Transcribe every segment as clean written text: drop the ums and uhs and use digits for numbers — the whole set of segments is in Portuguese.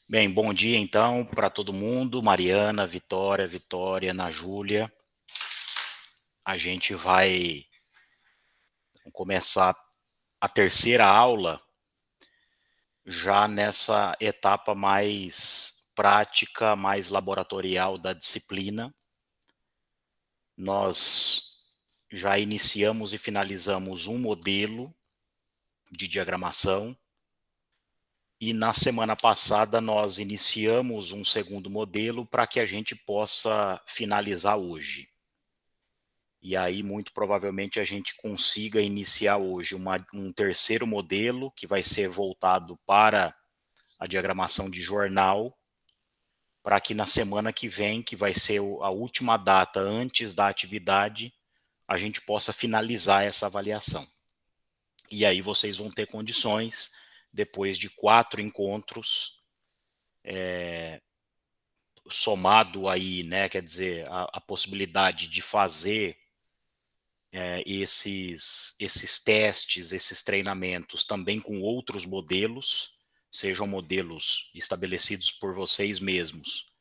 Bem, bom dia então para todo mundo, Mariana, Vitória, Ana Júlia. A gente vai começar a terceira aula já nessa etapa mais prática, mais laboratorial da disciplina. Nós já iniciamos e finalizamos um modelo de diagramação e na semana passada nós iniciamos um segundo modelo para que a gente possa finalizar hoje. E aí, muito provavelmente, a gente consiga iniciar hoje um terceiro modelo, que vai ser voltado para a diagramação de jornal, para que na semana que vem, que vai ser a última data antes da atividade, a gente possa finalizar essa avaliação. E aí vocês vão ter condições, depois de 4 encontros, somado aí, né, quer dizer, a possibilidade de fazer esses testes, esses treinamentos também com outros modelos, sejam modelos estabelecidos por vocês mesmos,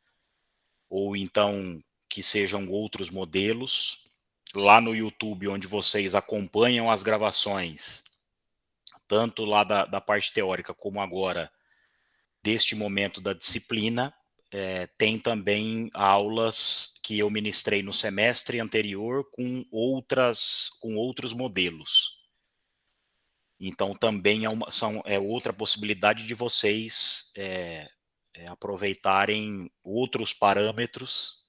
ou então que sejam outros modelos. Lá no YouTube, onde vocês acompanham as gravações, tanto lá da parte teórica como agora deste momento da disciplina, tem também aulas que eu ministrei no semestre anterior com outros modelos. Então também é outra possibilidade de vocês aproveitarem outros parâmetros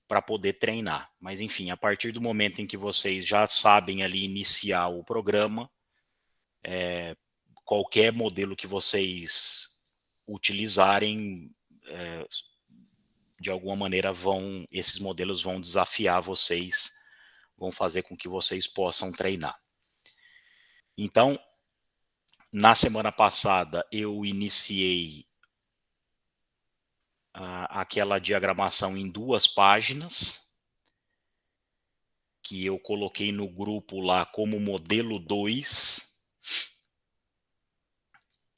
para poder treinar. Mas enfim, a partir do momento em que vocês já sabem ali iniciar o programa, qualquer modelo que vocês utilizarem, de alguma maneira esses modelos vão desafiar vocês, vão fazer com que vocês possam treinar. Então, na semana passada eu iniciei aquela diagramação em 2 páginas, que eu coloquei no grupo lá como modelo 2,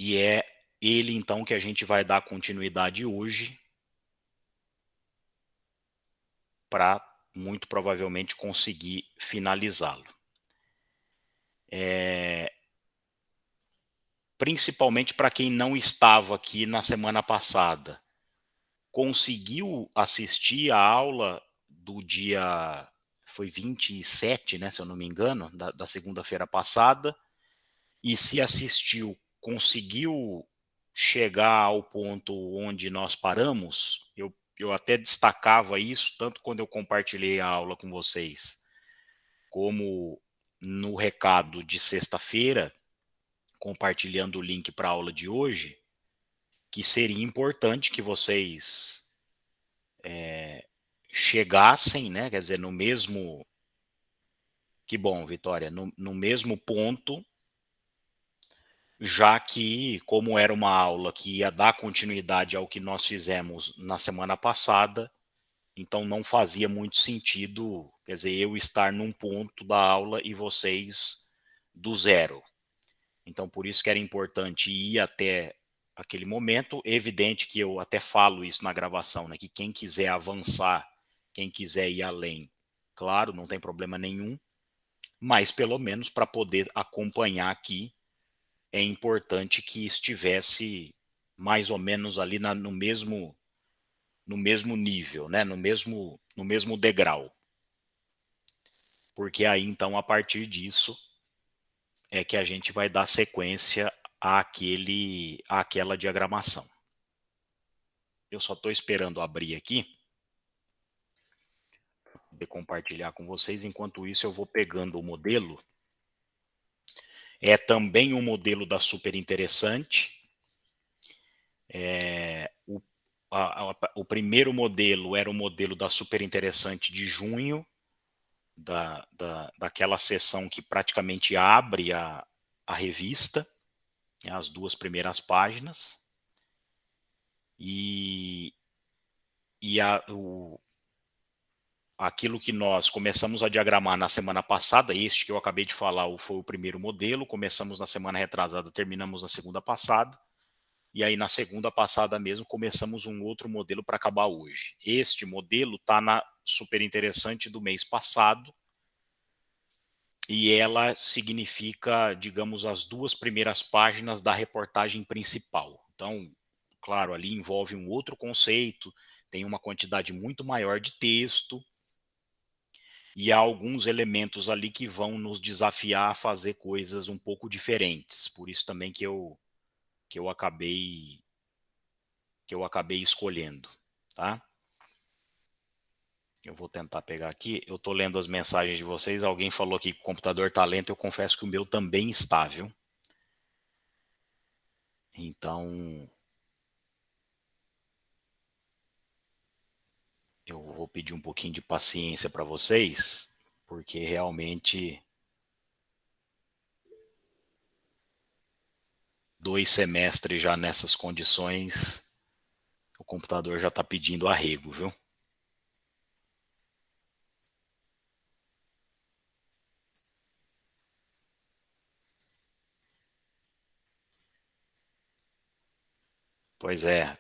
e é ele então que a gente vai dar continuidade hoje, para muito provavelmente conseguir finalizá-lo. Principalmente para quem não estava aqui na semana passada, conseguiu assistir a aula do dia, foi 27, né, se eu não me engano, da segunda-feira passada, e se assistiu, conseguiu chegar ao ponto onde nós paramos. Eu até destacava isso, tanto quando eu compartilhei a aula com vocês, como no recado de sexta-feira, compartilhando o link para a aula de hoje, que seria importante que vocês chegassem, né, quer dizer, no mesmo... Que bom, Vitória, no mesmo ponto, já que, como era uma aula que ia dar continuidade ao que nós fizemos na semana passada, então não fazia muito sentido, quer dizer, eu estar num ponto da aula e vocês do zero. Então, por isso que era importante ir até aquele momento. Evidente que eu até falo isso na gravação, né, que quem quiser avançar, quem quiser ir além, claro, não tem problema nenhum, mas pelo menos para poder acompanhar aqui, é importante que estivesse mais ou menos ali no mesmo nível, né, no mesmo degrau. Porque aí, então, a partir disso, é que a gente vai dar sequência àquela diagramação. Eu só estou esperando abrir aqui, para poder compartilhar com vocês. Enquanto isso, eu vou pegando o modelo. É também um modelo da Super Interessante. O primeiro modelo era o modelo da Super Interessante de junho, daquela sessão que praticamente abre a revista, as 2 primeiras páginas. E aquilo que nós começamos a diagramar na semana passada, este que eu acabei de falar foi o primeiro modelo, começamos na semana retrasada, terminamos na segunda passada, e aí na segunda passada mesmo começamos um outro modelo para acabar hoje. Este modelo está na super interessante do mês passado, e ela significa, digamos, as 2 primeiras páginas da reportagem principal. Então, claro, ali envolve um outro conceito, tem uma quantidade muito maior de texto, e há alguns elementos ali que vão nos desafiar a fazer coisas um pouco diferentes. Por isso também que eu acabei que eu acabei escolhendo, tá? Eu vou tentar pegar aqui, eu tô lendo as mensagens de vocês, alguém falou que o computador tá lento, eu confesso que o meu também está, viu? Então, eu vou pedir um pouquinho de paciência para vocês, porque realmente 2 semestres já nessas condições, o computador já está pedindo arrego, viu? Pois é,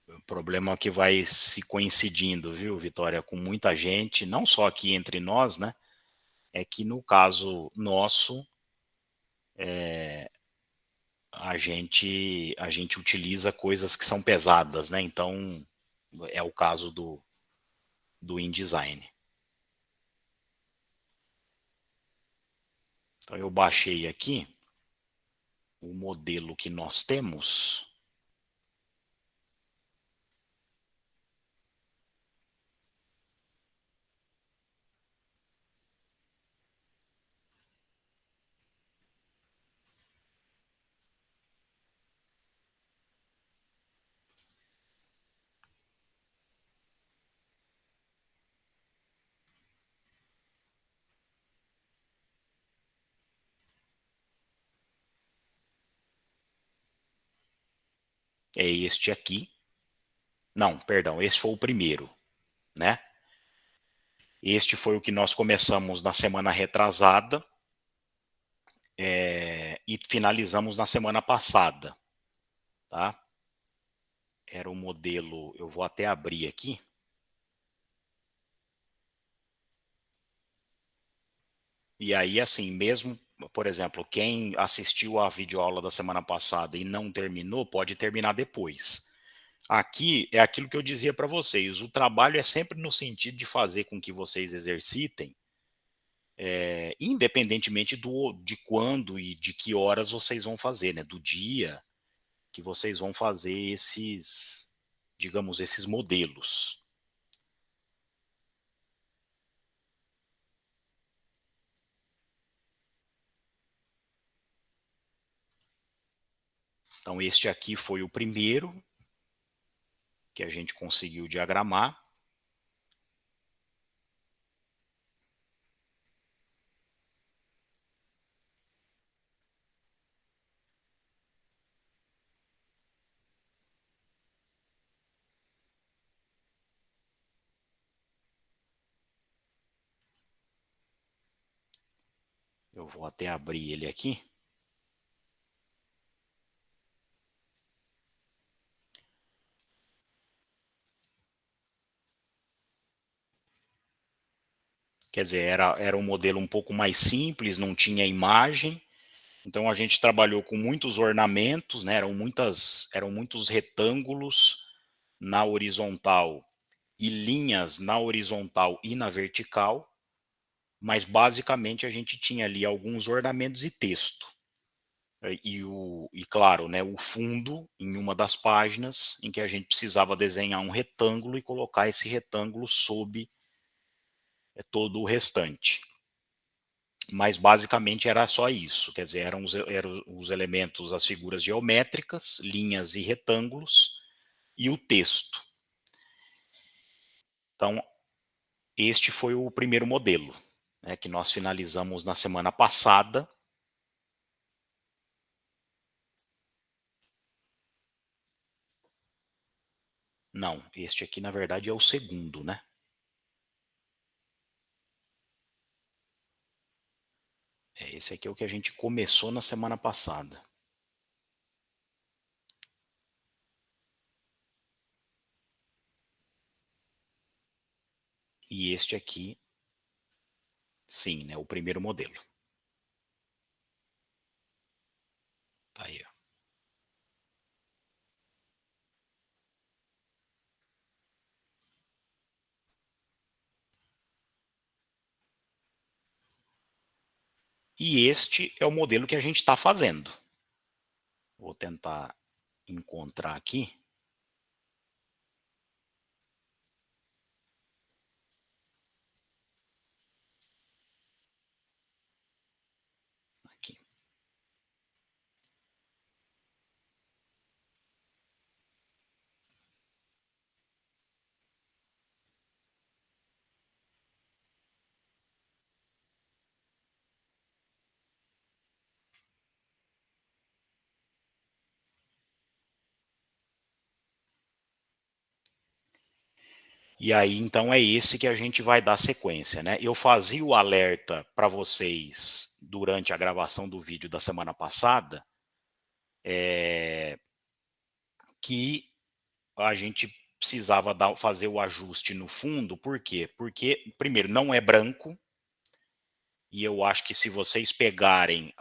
o problema é que vai se coincidindo, viu, Vitória, com muita gente, não só aqui entre nós, né? É que no caso nosso, a gente utiliza coisas que são pesadas, né? Então é o caso do InDesign. Então eu baixei aqui o modelo que nós temos. É este aqui. Não, perdão, esse foi o primeiro, né? Este foi o que nós começamos na semana retrasada, e finalizamos na semana passada, tá? Era o modelo, eu vou até abrir aqui. E aí, assim, mesmo, por exemplo, quem assistiu à videoaula da semana passada e não terminou, pode terminar depois. Aqui é aquilo que eu dizia para vocês, o trabalho é sempre no sentido de fazer com que vocês exercitem, independentemente de quando e de que horas vocês vão fazer, né? Do dia que vocês vão fazer esses, digamos, esses modelos. Então, este aqui foi o primeiro que a gente conseguiu diagramar. Eu vou até abrir ele aqui. Quer dizer, era um modelo um pouco mais simples, não tinha imagem. Então a gente trabalhou com muitos ornamentos, né? Eram muitos retângulos na horizontal e linhas na horizontal e na vertical, mas basicamente a gente tinha ali alguns ornamentos e texto. E claro, né, o fundo em uma das páginas em que a gente precisava desenhar um retângulo e colocar esse retângulo sob todo o restante. Mas basicamente era só isso, quer dizer, eram os elementos, as figuras geométricas, linhas e retângulos, e o texto. Então, este foi o primeiro modelo, né, que nós finalizamos na semana passada. Não, este aqui na verdade é o segundo, né? Esse aqui é o que a gente começou na semana passada. e este aqui, sim, né, o primeiro modelo. Tá aí, ó. E este é o modelo que a gente está fazendo. Vou tentar encontrar aqui. Aqui. E aí, então, é esse que a gente vai dar sequência, né? Eu fazia o alerta para vocês durante a gravação do vídeo da semana passada, que a gente precisava fazer o ajuste no fundo, por quê? Porque, primeiro, não é branco, e eu acho que se vocês pegarem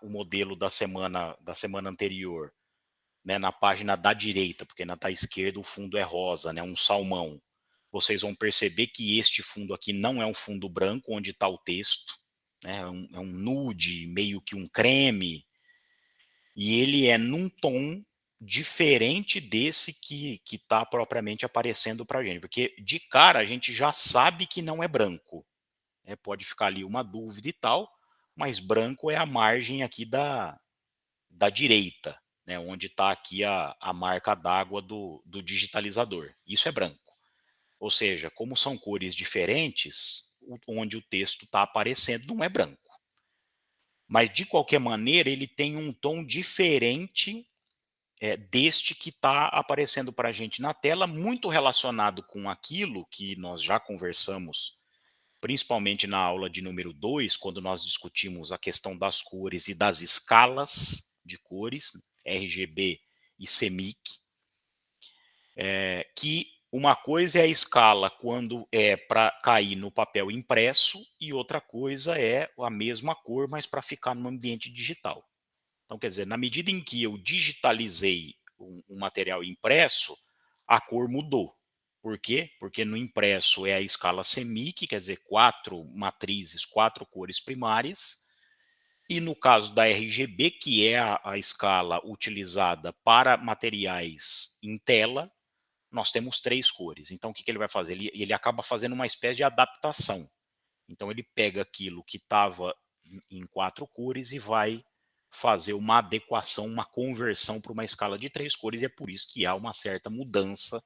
o modelo da semana anterior, né, na página da direita, porque na da esquerda o fundo é rosa, né, um salmão, vocês vão perceber que este fundo aqui não é um fundo branco onde está o texto, né, é um nude, meio que um creme, e ele é num tom diferente desse que está propriamente aparecendo para a gente, porque de cara a gente já sabe que não é branco, né, pode ficar ali uma dúvida e tal, mas branco é a margem aqui da direita, né, onde está aqui a marca d'água do digitalizador. Isso é branco. Ou seja, como são cores diferentes, onde o texto está aparecendo não é branco. Mas, de qualquer maneira, ele tem um tom diferente deste que está aparecendo para a gente na tela, muito relacionado com aquilo que nós já conversamos, principalmente na aula de número 2, quando nós discutimos a questão das cores e das escalas de cores, RGB e CMYK, que uma coisa é a escala quando é para cair no papel impresso e outra coisa é a mesma cor, mas para ficar no ambiente digital. Então, quer dizer, na medida em que eu digitalizei um material impresso, a cor mudou. Por quê? Porque no impresso é a escala CMYK, quer dizer, 4 matrizes, 4 cores primárias, e no caso da RGB, que é a escala utilizada para materiais em tela, nós temos 3 cores. Então, o que ele vai fazer? Ele acaba fazendo uma espécie de adaptação. Então, ele pega aquilo que estava em 4 cores e vai fazer uma adequação, uma conversão para uma escala de 3 cores, e é por isso que há uma certa mudança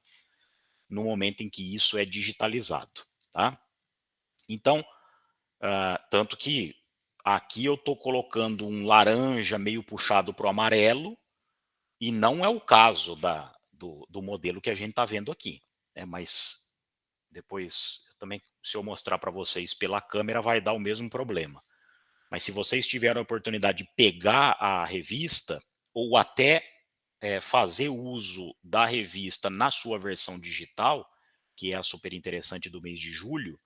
no momento em que isso é digitalizado. Tá? Então, tanto que aqui eu estou colocando um laranja meio puxado para o amarelo, e não é o caso do modelo que a gente está vendo aqui. Né? Mas depois, também, se eu mostrar para vocês pela câmera, vai dar o mesmo problema. Mas se vocês tiverem a oportunidade de pegar a revista, ou até fazer uso da revista na sua versão digital, que é a super interessante do mês de julho,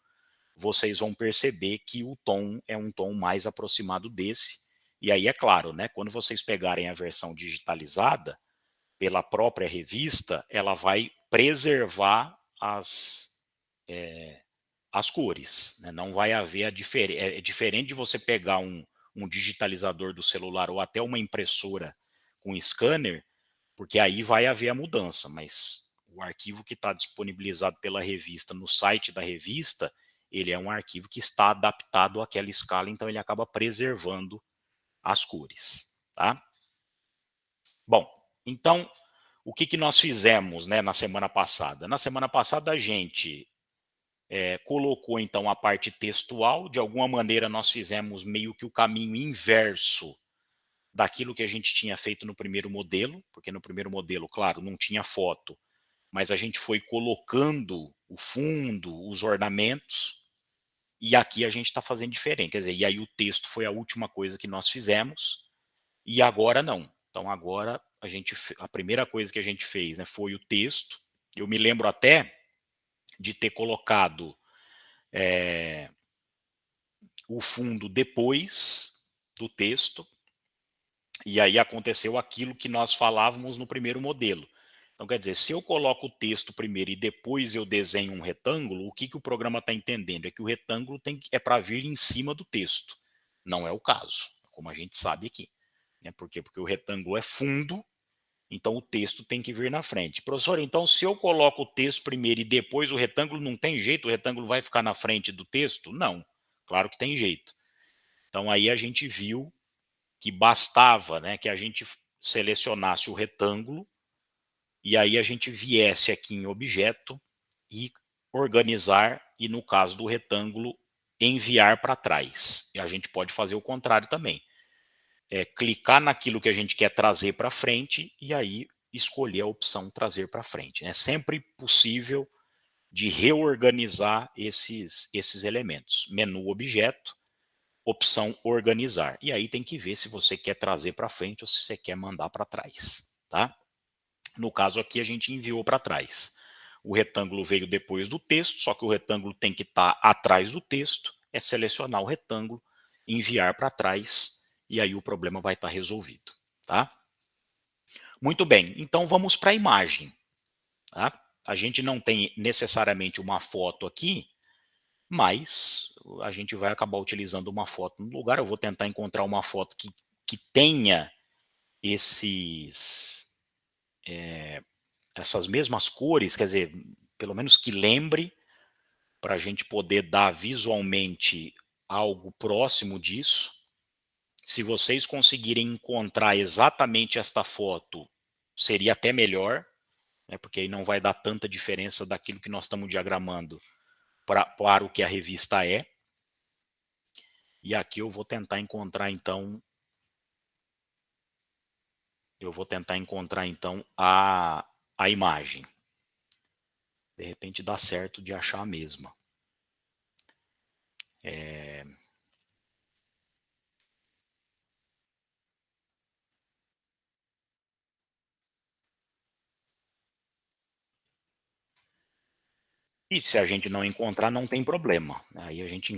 vocês vão perceber que o tom é um tom mais aproximado desse. E aí, é claro, né, quando vocês pegarem a versão digitalizada, pela própria revista, ela vai preservar as cores, né? Não vai haver a diferença. É diferente de você pegar um digitalizador do celular ou até uma impressora com scanner, porque aí vai haver a mudança, mas o arquivo que está disponibilizado pela revista no site da revista, ele é um arquivo que está adaptado àquela escala, então ele acaba preservando as cores. Tá? Bom, então, o que nós fizemos, né, na semana passada? Na semana passada a gente colocou então a parte textual, de alguma maneira nós fizemos meio que o caminho inverso daquilo que a gente tinha feito no primeiro modelo, porque no primeiro modelo, claro, não tinha foto, mas a gente foi colocando o fundo, os ornamentos, e aqui a gente está fazendo diferente, quer dizer, e aí o texto foi a última coisa que nós fizemos, e agora não. Então agora a primeira coisa que a gente fez, né, foi o texto. Eu me lembro até de ter colocado eh, o fundo depois do texto, e aí aconteceu aquilo que nós falávamos no primeiro modelo. Então, quer dizer, se eu coloco o texto primeiro e depois eu desenho um retângulo, o que, que o programa está entendendo? É que o retângulo é para vir em cima do texto. Não é o caso, como a gente sabe aqui. Né? Por quê? Porque o retângulo é fundo, então o texto tem que vir na frente. Professor, então se eu coloco o texto primeiro e depois o retângulo, não tem jeito? O retângulo vai ficar na frente do texto? Não, claro que tem jeito. Então aí a gente viu que bastava, né, que a gente selecionasse o retângulo e aí a gente viesse aqui em objeto e organizar, e no caso do retângulo, enviar para trás. E a gente pode fazer o contrário também. Clicar naquilo que a gente quer trazer para frente e aí escolher a opção trazer para frente. É sempre possível de reorganizar esses elementos. Menu objeto, opção organizar. E aí tem que ver se você quer trazer para frente ou se você quer mandar para trás. Tá? No caso aqui, a gente enviou para trás. O retângulo veio depois do texto, só que o retângulo tem que estar atrás do texto. É selecionar o retângulo, enviar para trás, e aí o problema vai estar resolvido. Tá? Muito bem, então vamos para a imagem. Tá? A gente não tem necessariamente uma foto aqui, mas a gente vai acabar utilizando uma foto no lugar. Eu vou tentar encontrar uma foto que tenha esses... essas mesmas cores, quer dizer, pelo menos que lembre, para a gente poder dar visualmente algo próximo disso. Se vocês conseguirem encontrar exatamente esta foto, seria até melhor, né, porque aí não vai dar tanta diferença daquilo que nós estamos diagramando para o que a revista é. E aqui eu vou tentar encontrar então, a imagem. De repente dá certo de achar a mesma. E se a gente não encontrar, não tem problema. Aí a gente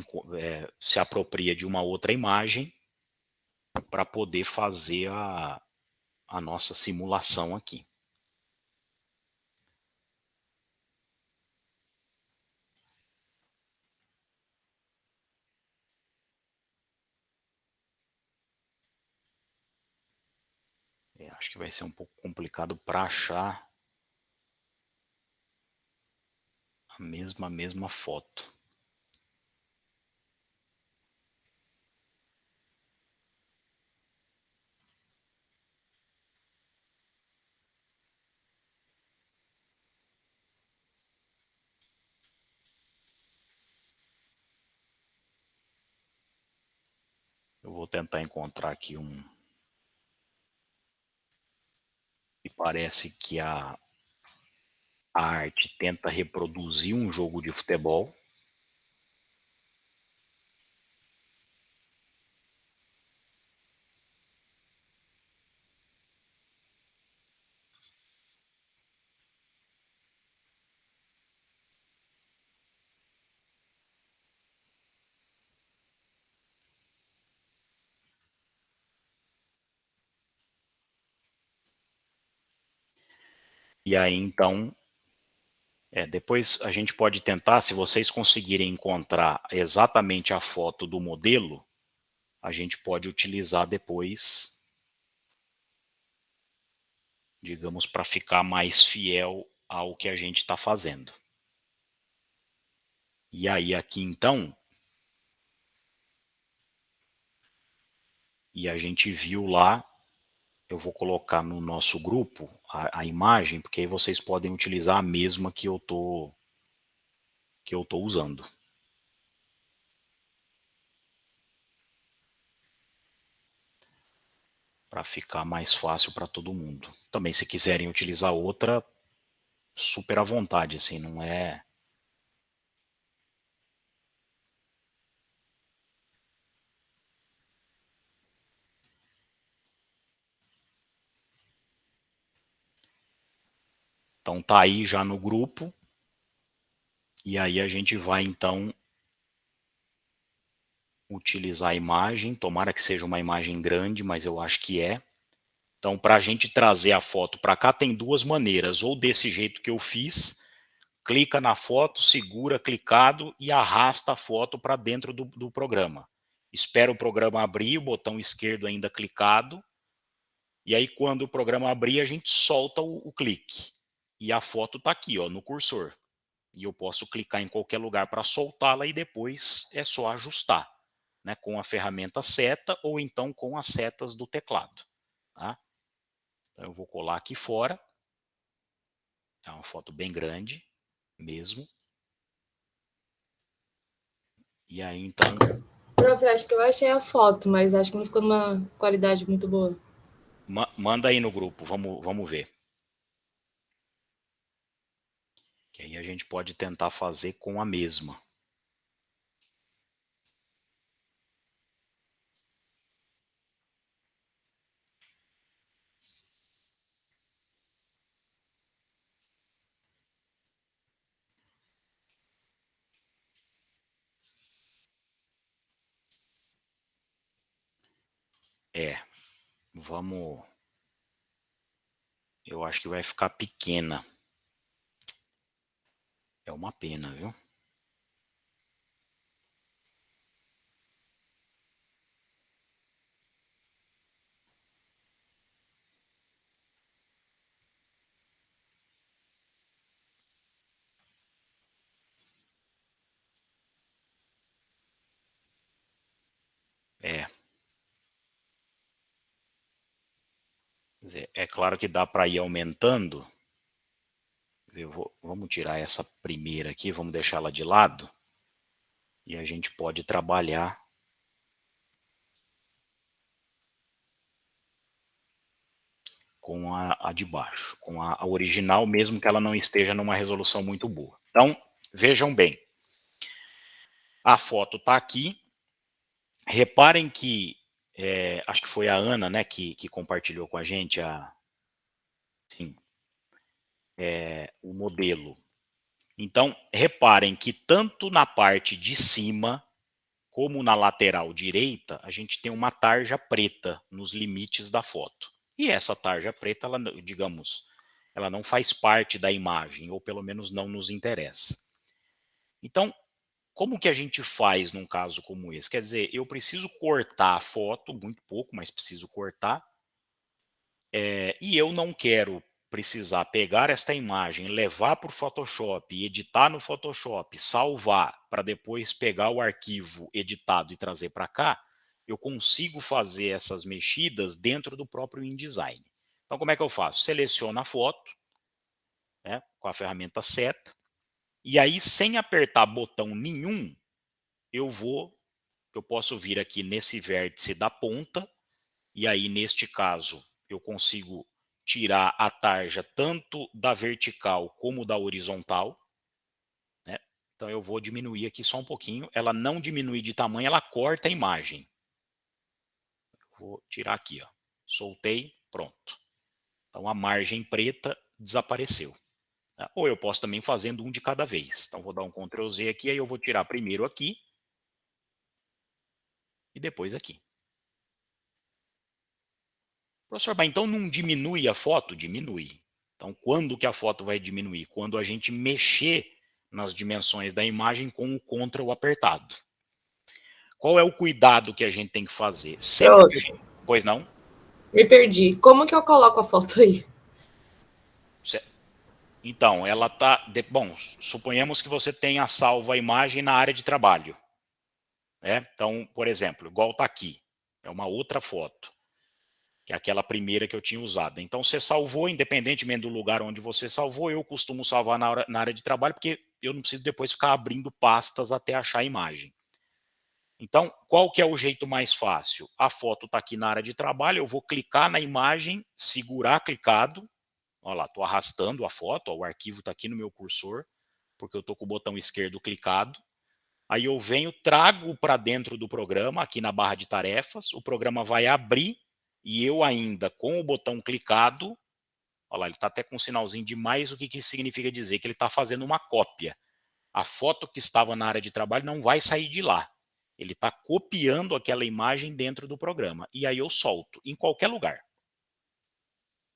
se apropria de uma outra imagem para poder fazer a nossa simulação aqui. Acho que vai ser um pouco complicado para achar a mesma foto. Eu vou tentar encontrar aqui um... E parece que a arte tenta reproduzir um jogo de futebol. E aí, então, depois a gente pode tentar, se vocês conseguirem encontrar exatamente a foto do modelo, a gente pode utilizar depois, digamos, para ficar mais fiel ao que a gente está fazendo. E aí aqui então, e a gente viu lá, eu vou colocar no nosso grupo a imagem, porque aí vocês podem utilizar a mesma que eu tô usando. Para ficar mais fácil para todo mundo. Também se quiserem utilizar outra, super à vontade, assim, não é... Então tá aí já no grupo, e aí a gente vai então utilizar a imagem, tomara que seja uma imagem grande, mas eu acho que é. Então, para a gente trazer a foto para cá, tem duas maneiras, ou desse jeito que eu fiz, clica na foto, segura clicado e arrasta a foto para dentro do programa. Espera o programa abrir, o botão esquerdo ainda clicado, e aí quando o programa abrir, a gente solta o clique. E a foto está aqui, ó, no cursor. E eu posso clicar em qualquer lugar para soltá-la e depois é só ajustar, né, com a ferramenta seta ou então com as setas do teclado. Tá? Então eu vou colar aqui fora. É uma foto bem grande mesmo. E aí então... Prof, acho que eu achei a foto, mas acho que não ficou numa qualidade muito boa. Manda aí no grupo, vamos ver. Que aí a gente pode tentar fazer com a mesma. Vamos... Eu acho que vai ficar pequena. É uma pena, viu? É. Quer dizer, é claro que dá para ir aumentando. Vamos tirar essa primeira aqui, vamos deixá-la de lado. E a gente pode trabalhar com a de baixo, com a original, mesmo que ela não esteja numa resolução muito boa. Então, vejam bem. A foto está aqui. Reparem que, acho que foi a Ana, né, que compartilhou com a gente sim, o modelo. Então, reparem que tanto na parte de cima, como na lateral direita, a gente tem uma tarja preta nos limites da foto. E essa tarja preta, ela, digamos, ela não faz parte da imagem, ou pelo menos não nos interessa. Então, como que a gente faz num caso como esse? Quer dizer, eu preciso cortar a foto, muito pouco, mas preciso cortar, e eu não quero precisar pegar esta imagem, levar para o Photoshop, editar no Photoshop, salvar, para depois pegar o arquivo editado e trazer para cá, eu consigo fazer essas mexidas dentro do próprio InDesign. Então, como é que eu faço? Seleciono a foto, né, com a ferramenta seta, e aí, sem apertar botão nenhum, eu posso vir aqui nesse vértice da ponta, e aí, neste caso, eu consigo tirar a tarja tanto da vertical como da horizontal, né? Então eu vou diminuir aqui só um pouquinho. Ela não diminui de tamanho, ela corta a imagem. Vou tirar aqui, ó. Soltei, pronto. Então a margem preta desapareceu. Tá? Ou eu posso também fazendo um de cada vez. Então vou dar um Ctrl Z aqui, aí eu vou tirar primeiro aqui e depois aqui. Professor, mas então não diminui a foto? Diminui. Então, quando que a foto vai diminuir? Quando a gente mexer nas dimensões da imagem com o Ctrl apertado. Qual é o cuidado que a gente tem que fazer? Sempre que a Prof, gente... Pois não? me perdi. Como que eu coloco a foto aí? Então, ela está... Bom, suponhamos que você tenha salvo a imagem na área de trabalho. Né? Então, por exemplo, igual está aqui. É uma outra foto, que é aquela primeira que eu tinha usado. Então, você salvou, independentemente do lugar onde você salvou, eu costumo salvar na área de trabalho, porque eu não preciso depois ficar abrindo pastas até achar a imagem. Então, qual que é o jeito mais fácil? A foto está aqui na área de trabalho, eu vou clicar na imagem, segurar clicado, olha lá, estou arrastando a foto, ó, o arquivo está aqui no meu cursor, porque eu estou com o botão esquerdo clicado. Aí eu venho, trago para dentro do programa, aqui na barra de tarefas, o programa vai abrir, e eu ainda, com o botão clicado, olha lá, ele está até com um sinalzinho de mais, o que, que isso significa dizer? Que ele está fazendo uma cópia. A foto que estava na área de trabalho não vai sair de lá. Ele está copiando aquela imagem dentro do programa. E aí eu solto em qualquer lugar.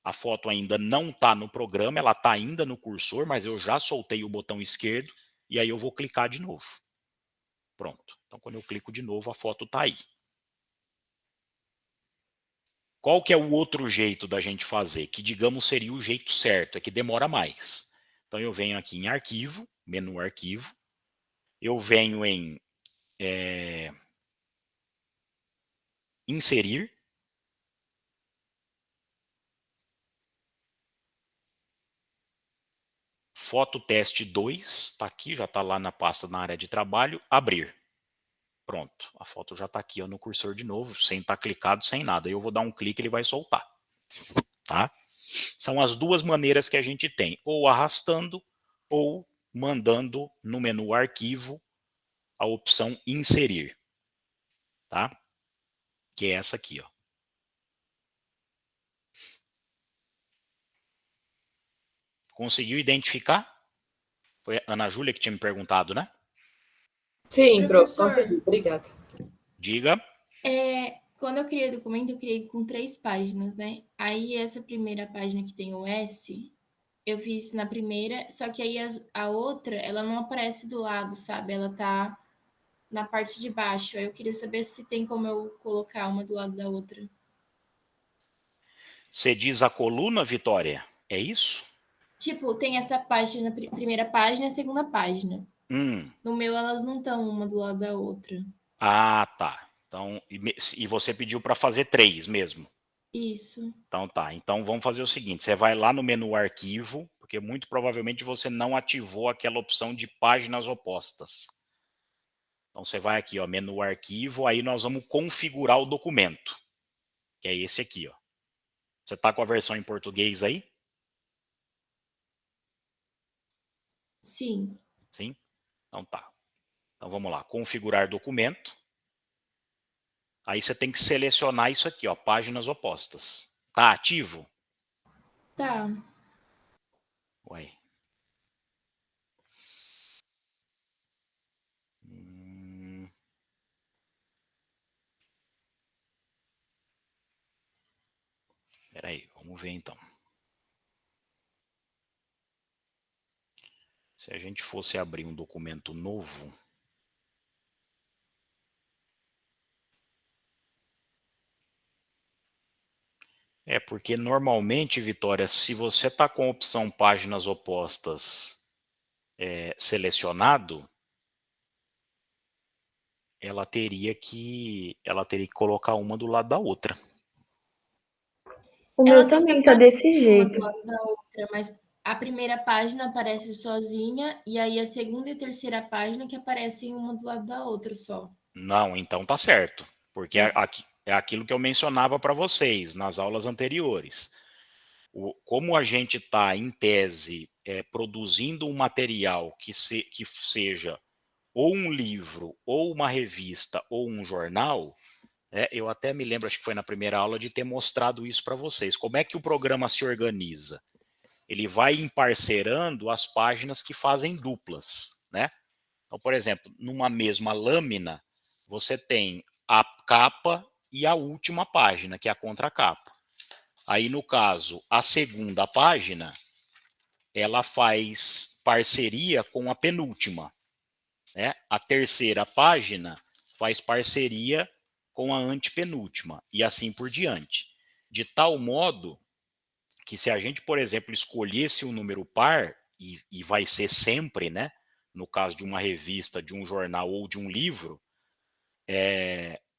A foto ainda não está no programa, ela está ainda no cursor, mas eu já soltei o botão esquerdo e aí eu vou clicar de novo. Pronto. Então, quando eu clico de novo, a foto está aí. Qual que é o outro jeito da gente fazer? Que, digamos, seria o jeito certo, é que demora mais. Então, eu venho aqui em Arquivo, menu Arquivo, eu venho em Inserir, Foto Teste 2, está aqui, já está lá na pasta na área de trabalho, Abrir. Pronto, a foto já está aqui ó, no cursor de novo, sem estar clicado, sem nada. Eu vou dar um clique, ele vai soltar. Tá? São as duas maneiras que a gente tem, ou arrastando, ou mandando no menu Arquivo a opção Inserir. Tá? Que é essa aqui. Ó. Conseguiu identificar? Foi a Ana Júlia que tinha me perguntado, né? Sim, consegui. Obrigada. Diga. Quando eu criei o documento, eu criei com 3 páginas, né? Aí essa primeira página que tem o S, eu fiz na primeira, só que aí a outra, ela não aparece do lado, sabe? Ela tá na parte de baixo. Aí eu queria saber se tem como eu colocar uma do lado da outra. Você diz a coluna, Vitória? É isso? Tipo, tem essa página, primeira página e a segunda página. No meu, elas não estão uma do lado da outra. Ah, tá. Então, e você pediu para fazer 3 mesmo? Isso. Então tá. Então vamos fazer o seguinte: você vai lá no menu Arquivo, porque muito provavelmente você não ativou aquela opção de páginas opostas. Então você vai aqui, ó, menu Arquivo, aí nós vamos configurar o documento, que é esse aqui, ó. Você tá com a versão em português aí? Sim. Sim? Então tá. Então vamos lá, configurar documento. Aí você tem que selecionar isso aqui, ó, páginas opostas. Tá ativo? Tá. Ué. Peraí, vamos ver então. Se a gente fosse abrir um documento novo, porque normalmente, Vitória, se você está com a opção páginas opostas selecionado, ela teria que colocar uma do lado da outra. O meu também tá desse jeito. Uma do lado da outra, mas a primeira página aparece sozinha e aí a segunda e terceira página que aparecem uma do lado da outra só. Não, então tá certo, porque é aquilo que eu mencionava para vocês nas aulas anteriores. Como a gente está, em tese, produzindo um material que seja ou um livro, ou uma revista, ou um jornal, eu até me lembro, acho que foi na primeira aula, de ter mostrado isso para vocês. Como é que o programa se organiza? Ele vai emparcerando as páginas que fazem duplas, né? Então, por exemplo, numa mesma lâmina, você tem a capa e a última página, que é a contracapa. Aí, no caso, a segunda página, ela faz parceria com a penúltima. Né? A terceira página faz parceria com a antepenúltima, e assim por diante. De tal modo que se a gente, por exemplo, escolhesse um número par, e vai ser sempre, né? No caso de uma revista, de um jornal ou de um livro,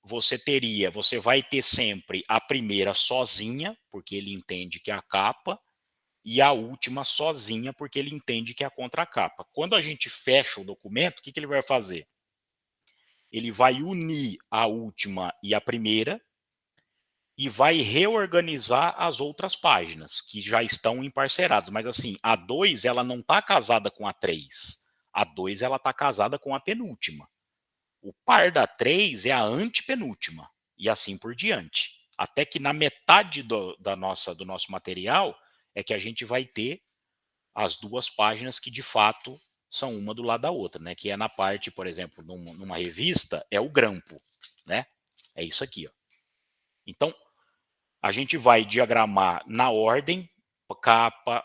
você vai ter sempre a primeira sozinha, porque ele entende que é a capa, e a última sozinha, porque ele entende que é a contracapa. Quando a gente fecha o documento, o que ele vai fazer? Ele vai unir a última e a primeira e vai reorganizar as outras páginas, que já estão emparceradas. Mas assim, a 2 ela não está casada com a 3. A 2 ela está casada com a penúltima. O par da 3 é a antepenúltima. E assim por diante. Até que na metade do nosso material é que a gente vai ter as duas páginas que de fato são uma do lado da outra, né? Que é na parte, por exemplo, numa revista, é o grampo, né? É isso aqui, ó. Então, a gente vai diagramar na ordem, capa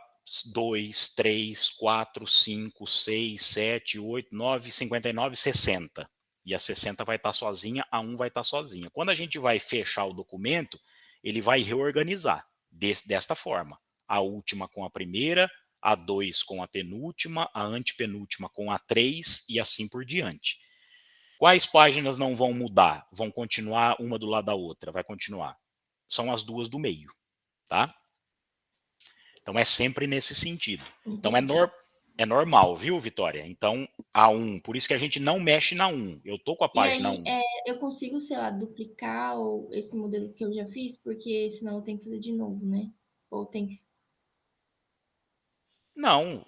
2, 3, 4, 5, 6, 7, 8, 9, 59, 60. E a 60 vai estar sozinha, a 1 vai estar sozinha. Quando a gente vai fechar o documento, ele vai reorganizar desta forma. A última com a primeira, a 2 com a penúltima, a antepenúltima com a 3 e assim por diante. Quais páginas não vão mudar? Vão continuar uma do lado da outra, vai continuar. São as duas do meio, tá? Então é sempre nesse sentido. Então é normal, viu, Vitória? Então a 1, por isso que a gente não mexe na 1. Eu tô com a E página aí, 1. eu consigo, sei lá, duplicar esse modelo que eu já fiz, porque senão eu tenho que fazer de novo, né? Ou tem que. Não,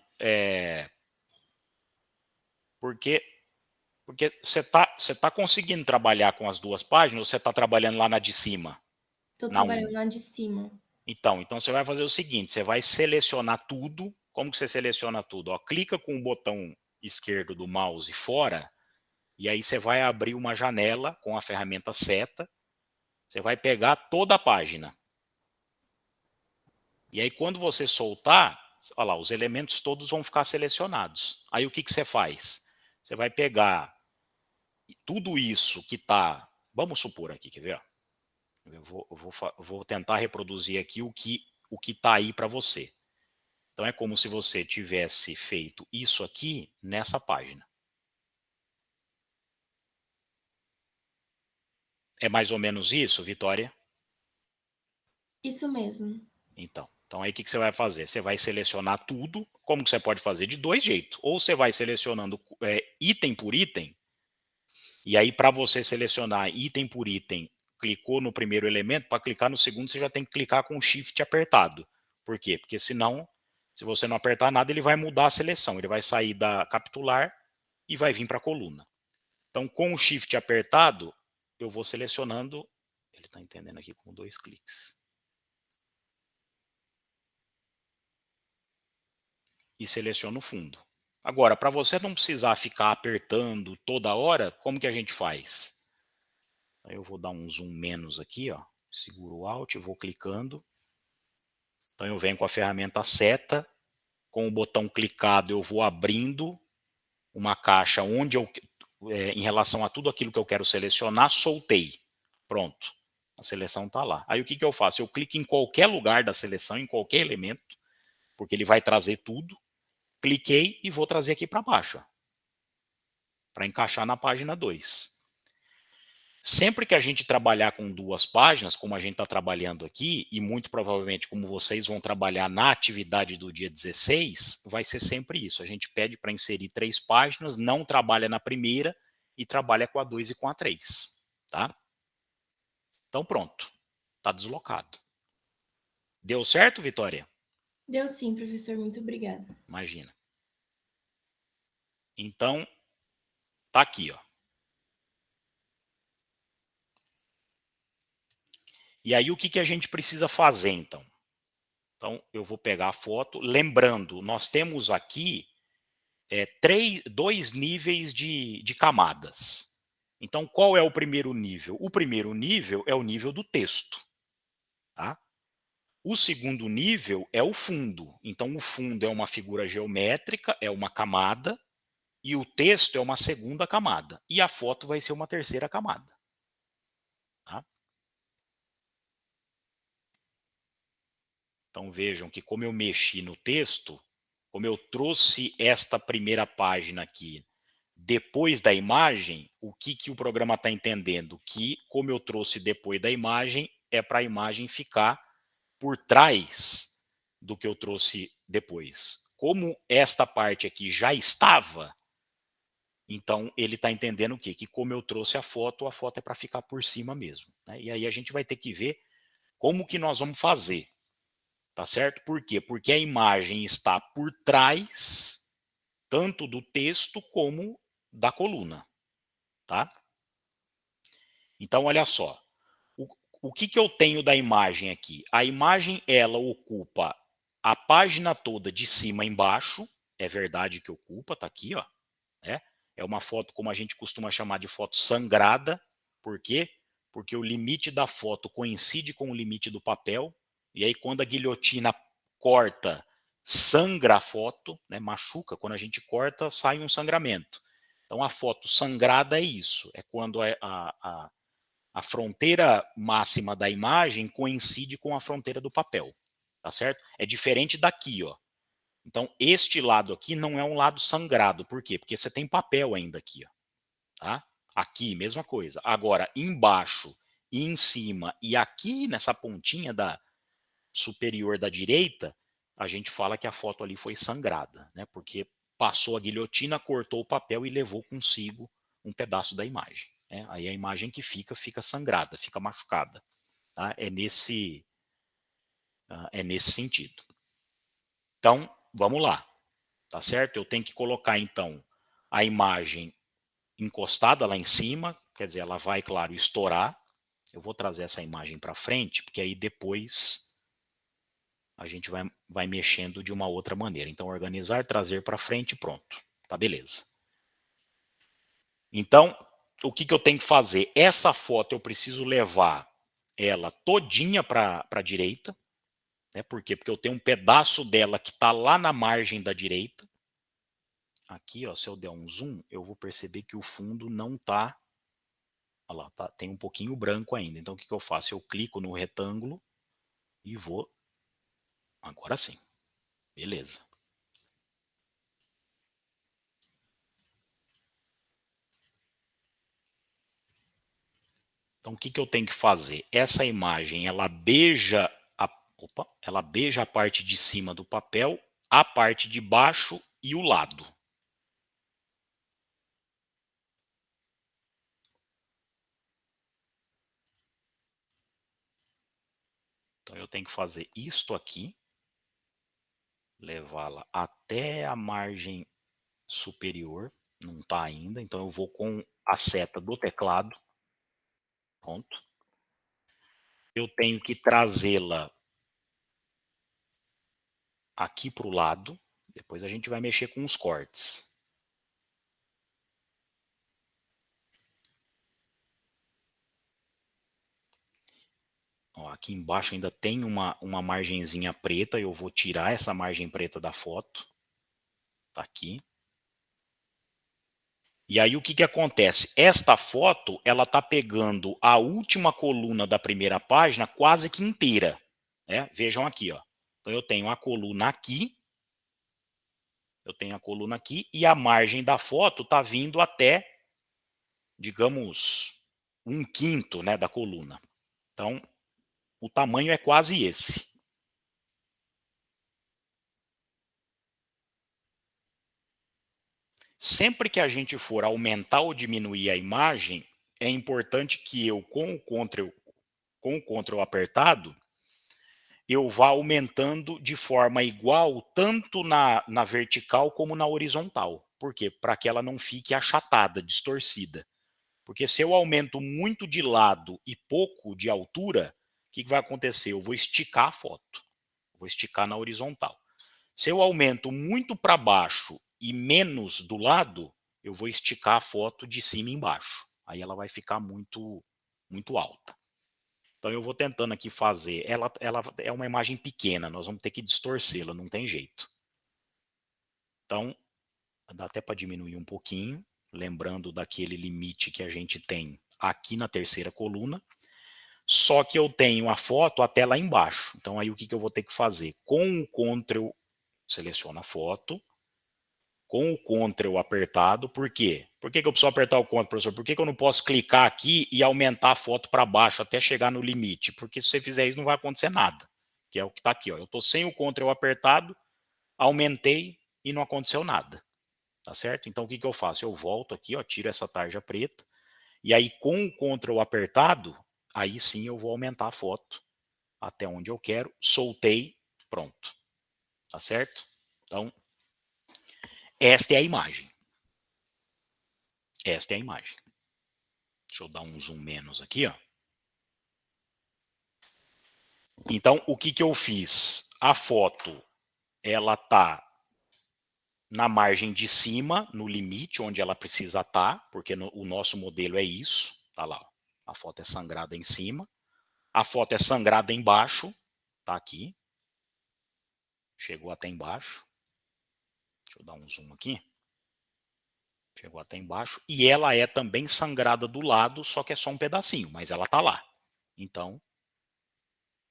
porque você tá conseguindo trabalhar com as duas páginas ou você tá trabalhando lá na de cima, Tô na trabalhando 1? lá de cima. Então você vai fazer o seguinte, você vai selecionar tudo. Como que você seleciona tudo? Ó, clica com o botão esquerdo do mouse fora, e aí você vai abrir uma janela com a ferramenta seta. Você vai pegar toda a página. E aí quando você soltar, olha lá, os elementos todos vão ficar selecionados. Aí o que você faz? Você vai pegar tudo isso que está, vamos supor aqui, quer ver? Vou tentar reproduzir aqui o que está aí para você. Então é como se você tivesse feito isso aqui nessa página. É mais ou menos isso, Vitória? Isso mesmo. Então aí o que você vai fazer? Você vai selecionar tudo. Como que você pode fazer? De dois jeitos. Ou você vai selecionando item por item, e aí para você selecionar item por item, clicou no primeiro elemento, para clicar no segundo você já tem que clicar com o Shift apertado. Por quê? Porque senão, se você não apertar nada, ele vai mudar a seleção. Ele vai sair da capitular e vai vir para a coluna. Então com o Shift apertado, eu vou selecionando. Ele está entendendo aqui com 2 cliques. E seleciono o fundo. Agora, para você não precisar ficar apertando toda hora, como que a gente faz? Aí eu vou dar um zoom menos aqui, ó. Seguro o Alt, vou clicando. Então eu venho com a ferramenta seta, com o botão clicado eu vou abrindo uma caixa onde em relação a tudo aquilo que eu quero selecionar, soltei. Pronto, a seleção está lá. Aí o que eu faço? Eu clico em qualquer lugar da seleção, em qualquer elemento, porque ele vai trazer tudo. Cliquei e vou trazer aqui para baixo, para encaixar na página 2. Sempre que a gente trabalhar com duas páginas, como a gente está trabalhando aqui, e muito provavelmente como vocês vão trabalhar na atividade do dia 16, vai ser sempre isso. A gente pede para inserir 3 páginas, não trabalha na primeira e trabalha com a 2 e com a 3. Tá? Então pronto, está deslocado. Deu certo, Vitória? Deu sim, professor. Muito obrigada. Imagina. Então, tá aqui, ó. E aí o que a gente precisa fazer, então? Então, eu vou pegar a foto. Lembrando, nós temos aqui 2 níveis de camadas. Então, qual é o primeiro nível? O primeiro nível é o nível do texto. Tá? O segundo nível é o fundo. Então, o fundo é uma figura geométrica, é uma camada, e o texto é uma segunda camada. E a foto vai ser uma terceira camada. Tá? Então, vejam que como eu mexi no texto, como eu trouxe esta primeira página aqui depois da imagem, o que o programa está entendendo? Que como eu trouxe depois da imagem, é para a imagem ficar por trás do que eu trouxe depois. Como esta parte aqui já estava, então ele está entendendo o quê? Que como eu trouxe a foto é para ficar por cima mesmo. Né? E aí a gente vai ter que ver como que nós vamos fazer. Tá certo? Por quê? Porque a imagem está por trás tanto do texto como da coluna, tá? Então, olha só, o que eu tenho da imagem aqui? A imagem, ela ocupa a página toda de cima a embaixo, é verdade que ocupa, tá aqui, ó, né? É uma foto como a gente costuma chamar de foto sangrada. Por quê? Porque o limite da foto coincide com o limite do papel, e aí quando a guilhotina corta, sangra a foto, né, machuca, quando a gente corta, sai um sangramento. Então a foto sangrada é isso, é quando a fronteira máxima da imagem coincide com a fronteira do papel, tá certo? É diferente daqui, ó. Então este lado aqui não é um lado sangrado, por quê? Porque você tem papel ainda aqui, ó, tá? Aqui, mesma coisa. Agora, embaixo e em cima e aqui nessa pontinha da superior da direita, a gente fala que a foto ali foi sangrada, né? Porque passou a guilhotina, cortou o papel e levou consigo um pedaço da imagem, né? Aí a imagem que fica sangrada, fica machucada, tá? É nesse sentido. Então, vamos lá, tá certo? Eu tenho que colocar então a imagem encostada lá em cima, quer dizer, ela vai, claro, estourar. Eu vou trazer essa imagem para frente, porque aí depois a gente vai mexendo de uma outra maneira. Então, organizar, trazer para frente, pronto. Tá, beleza. Então, o que eu tenho que fazer? Essa foto eu preciso levar ela todinha para a direita. Né? Por quê? Porque eu tenho um pedaço dela que está lá na margem da direita. Aqui, ó, se eu der um zoom, eu vou perceber que o fundo não está. Olha lá, tá, tem um pouquinho branco ainda. Então, o que eu faço? Eu clico no retângulo e vou. Agora sim. Beleza. Então, o que eu tenho que fazer? Essa imagem, ela beija ela beija a parte de cima do papel, a parte de baixo e o lado. Então, eu tenho que fazer isto aqui, levá-la até a margem superior, não está ainda, então eu vou com a seta do teclado, pronto. Eu tenho que trazê-la aqui para o lado, depois a gente vai mexer com os cortes. Ó, aqui embaixo ainda tem uma margenzinha preta, eu vou tirar essa margem preta da foto. Tá aqui. E aí o que acontece? Esta foto, ela tá pegando a última coluna da primeira página quase que inteira. Né? Vejam aqui, ó. Então eu tenho a coluna aqui, e a margem da foto tá vindo até, digamos, 1/5, né, da coluna. Então, o tamanho é quase esse. Sempre que a gente for aumentar ou diminuir a imagem, é importante que eu, com o Ctrl apertado, eu vá aumentando de forma igual, tanto na vertical como na horizontal. Por quê? Para que ela não fique achatada, distorcida. Porque se eu aumento muito de lado e pouco de altura, o que vai acontecer? Eu vou esticar a foto. Vou esticar na horizontal. Se eu aumento muito para baixo e menos do lado, eu vou esticar a foto de cima e embaixo. Aí ela vai ficar muito alta. Então eu vou tentando aqui fazer. Ela é uma imagem pequena, nós vamos ter que distorcê-la, não tem jeito. Então, dá até para diminuir um pouquinho, lembrando daquele limite que a gente tem aqui na terceira coluna. Só que eu tenho a foto até lá embaixo. Então aí o que eu vou ter que fazer? Com o Ctrl, seleciono a foto. Com o Ctrl apertado, por quê? Por que eu preciso apertar o Ctrl, professor? Por que eu não posso clicar aqui e aumentar a foto para baixo até chegar no limite? Porque se você fizer isso não vai acontecer nada, que é o que está aqui. Ó. Eu estou sem o Ctrl apertado, aumentei e não aconteceu nada, tá certo? Então o que eu faço? Eu volto aqui, ó, tiro essa tarja preta, e aí com o Ctrl apertado, aí sim eu vou aumentar a foto até onde eu quero, soltei, pronto, tá certo? Então, esta é a imagem. Esta é a imagem. Deixa eu dar um zoom menos aqui, ó. Então, o que eu fiz? A foto, ela tá na margem de cima, no limite onde ela precisa estar, porque o nosso modelo é isso, tá lá, ó. A foto é sangrada em cima, a foto é sangrada embaixo, tá aqui, chegou até embaixo, deixa eu dar um zoom aqui, chegou até embaixo, e ela é também sangrada do lado, só que é só um pedacinho, mas ela tá lá, então,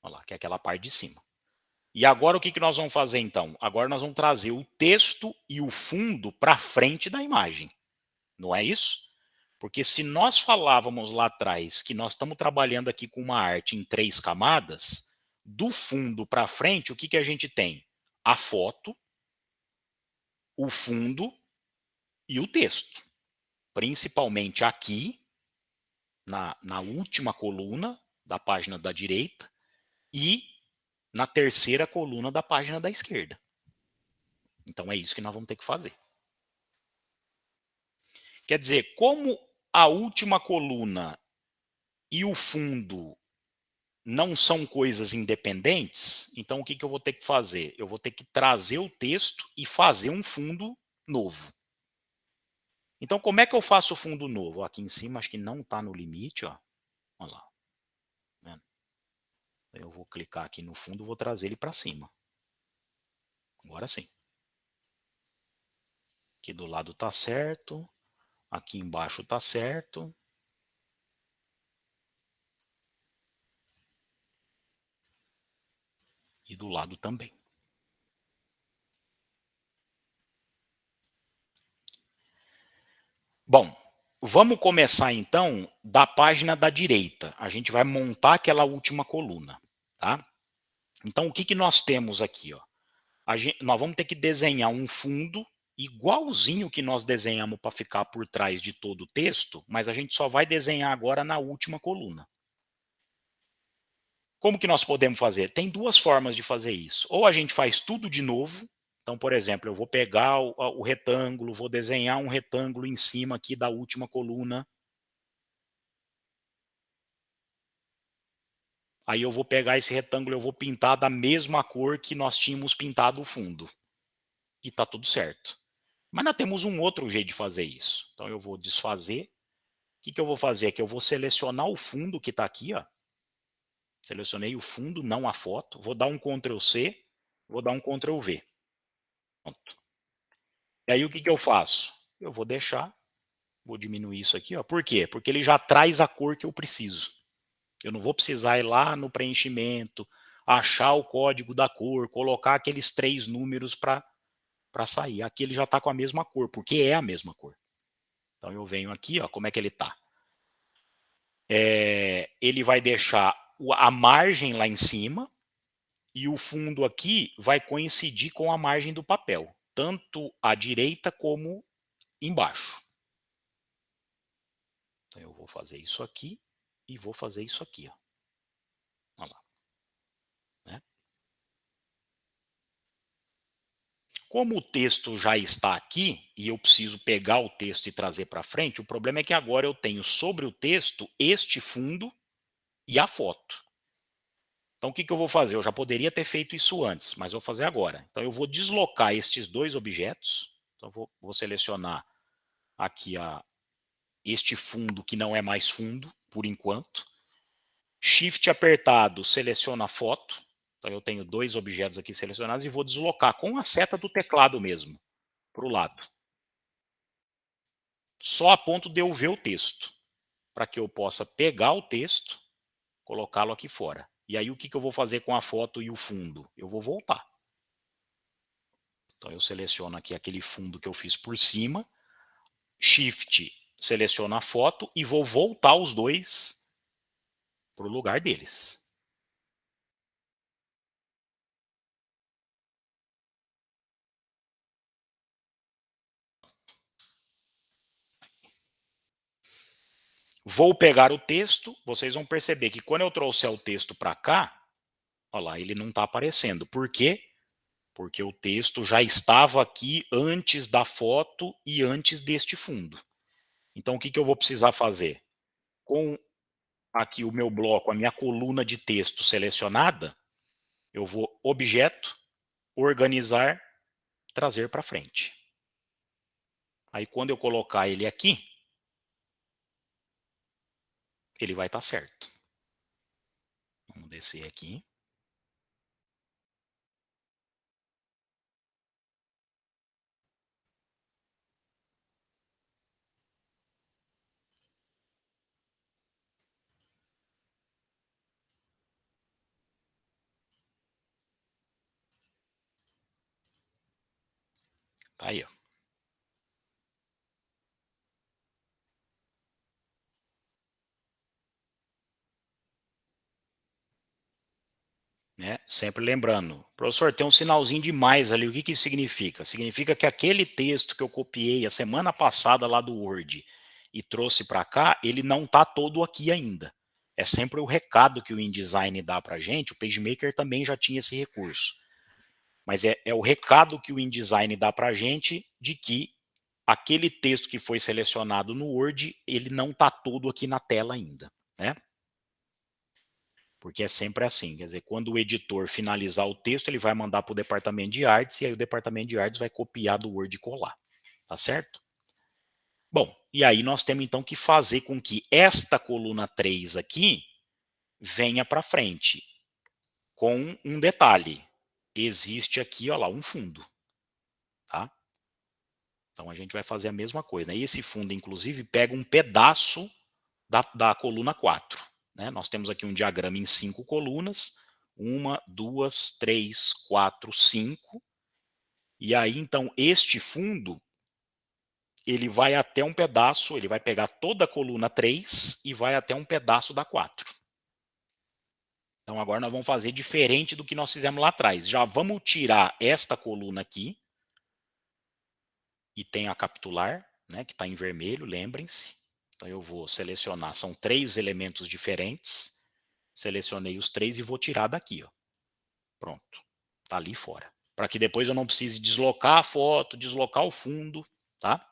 olha lá, que é aquela parte de cima. E agora o que nós vamos fazer então? Agora nós vamos trazer o texto e o fundo para frente da imagem. Não é isso? Porque se nós falávamos lá atrás que nós estamos trabalhando aqui com uma arte em 3 camadas, do fundo para frente, o que a gente tem? A foto, o fundo e o texto. Principalmente aqui, na última coluna da página da direita e na terceira coluna da página da esquerda. Então é isso que nós vamos ter que fazer. Quer dizer, como a última coluna e o fundo não são coisas independentes, então o que eu vou ter que fazer? Eu vou ter que trazer o texto e fazer um fundo novo. Então como é que eu faço o fundo novo? Aqui em cima acho que não está no limite, ó. Olha lá. Tá. Eu vou clicar aqui no fundo e vou trazer ele para cima. Agora sim. Aqui do lado está certo. Aqui embaixo está certo. E do lado também. Bom, vamos começar então da página da direita. A gente vai montar aquela última coluna, tá? Então o que nós temos aqui, ó? Nós vamos ter que desenhar um fundo igualzinho que nós desenhamos para ficar por trás de todo o texto, mas a gente só vai desenhar agora na última coluna. Como que nós podemos fazer? Tem duas formas de fazer isso. Ou a gente faz tudo de novo. Então, por exemplo, eu vou pegar o retângulo, vou desenhar um retângulo em cima aqui da última coluna. Aí eu vou pegar esse retângulo, eu vou pintar da mesma cor que nós tínhamos pintado o fundo. E tá tudo certo. Mas nós temos um outro jeito de fazer isso. Então eu vou desfazer. O que eu vou fazer aqui? Eu vou selecionar o fundo que está aqui, ó. Selecionei o fundo, não a foto. Vou dar um Ctrl C, vou dar um Ctrl V. Pronto. E aí o que eu faço? Eu vou deixar, vou diminuir isso aqui, ó. Por quê? Porque ele já traz a cor que eu preciso. Eu não vou precisar ir lá no preenchimento, achar o código da cor, colocar aqueles 3 números para sair. Aqui ele já está com a mesma cor, porque é a mesma cor. Então eu venho aqui, ó, como é que ele está? Ele vai deixar a margem lá em cima e o fundo aqui vai coincidir com a margem do papel, tanto à direita como embaixo. Então eu vou fazer isso aqui e vou fazer isso aqui, ó. Olha lá. Né? Como o texto já está aqui e eu preciso pegar o texto e trazer para frente, o problema é que agora eu tenho sobre o texto este fundo e a foto. Então o que eu vou fazer? Eu já poderia ter feito isso antes, mas vou fazer agora. Então eu vou deslocar estes dois objetos. Então vou selecionar aqui este fundo que não é mais fundo, por enquanto. Shift apertado, seleciona a foto. Então eu tenho 2 objetos aqui selecionados e vou deslocar com a seta do teclado mesmo, para o lado. Só a ponto de eu ver o texto, para que eu possa pegar o texto, colocá-lo aqui fora. E aí o que eu vou fazer com a foto e o fundo? Eu vou voltar. Então eu seleciono aqui aquele fundo que eu fiz por cima, Shift, seleciono a foto e vou voltar os dois para o lugar deles. Vou pegar o texto, vocês vão perceber que quando eu trouxer o texto para cá, olha lá, ele não está aparecendo. Por quê? Porque o texto já estava aqui antes da foto e antes deste fundo. Então o que eu vou precisar fazer? Com aqui o meu bloco, a minha coluna de texto selecionada, eu vou objeto, organizar, trazer para frente. Aí quando eu colocar ele aqui, ele vai estar certo. Vamos descer aqui. Tá aí, ó. Né? Sempre lembrando, professor, tem um sinalzinho de mais ali, o que isso significa? Significa que aquele texto que eu copiei a semana passada lá do Word e trouxe para cá, ele não está todo aqui ainda. É sempre o recado que o InDesign dá para a gente, o PageMaker também já tinha esse recurso. Mas é o recado que o InDesign dá para a gente de que aquele texto que foi selecionado no Word, ele não está todo aqui na tela ainda, né? Porque é sempre assim, quer dizer, quando o editor finalizar o texto, ele vai mandar para o departamento de artes, e aí o departamento de artes vai copiar do Word e colar, tá certo? Bom, e aí nós temos então que fazer com que esta coluna 3 aqui venha para frente, com um detalhe, existe aqui, ó lá, um fundo, tá? Então a gente vai fazer a mesma coisa, né? E esse fundo, inclusive, pega um pedaço da coluna 4. Né? Nós temos aqui um diagrama em 5 colunas, 1, 2, 3, 4, 5. E aí, então, este fundo, ele vai até um pedaço, ele vai pegar toda a coluna 3 e vai até um pedaço da 4. Então, agora nós vamos fazer diferente do que nós fizemos lá atrás. Já vamos tirar esta coluna aqui, e tem a capitular, né, que está em vermelho, lembrem-se. Então, eu vou selecionar, são 3 elementos diferentes. Selecionei os 3 e vou tirar daqui, ó. Pronto, tá ali fora. Para que depois eu não precise deslocar a foto, deslocar o fundo, tá?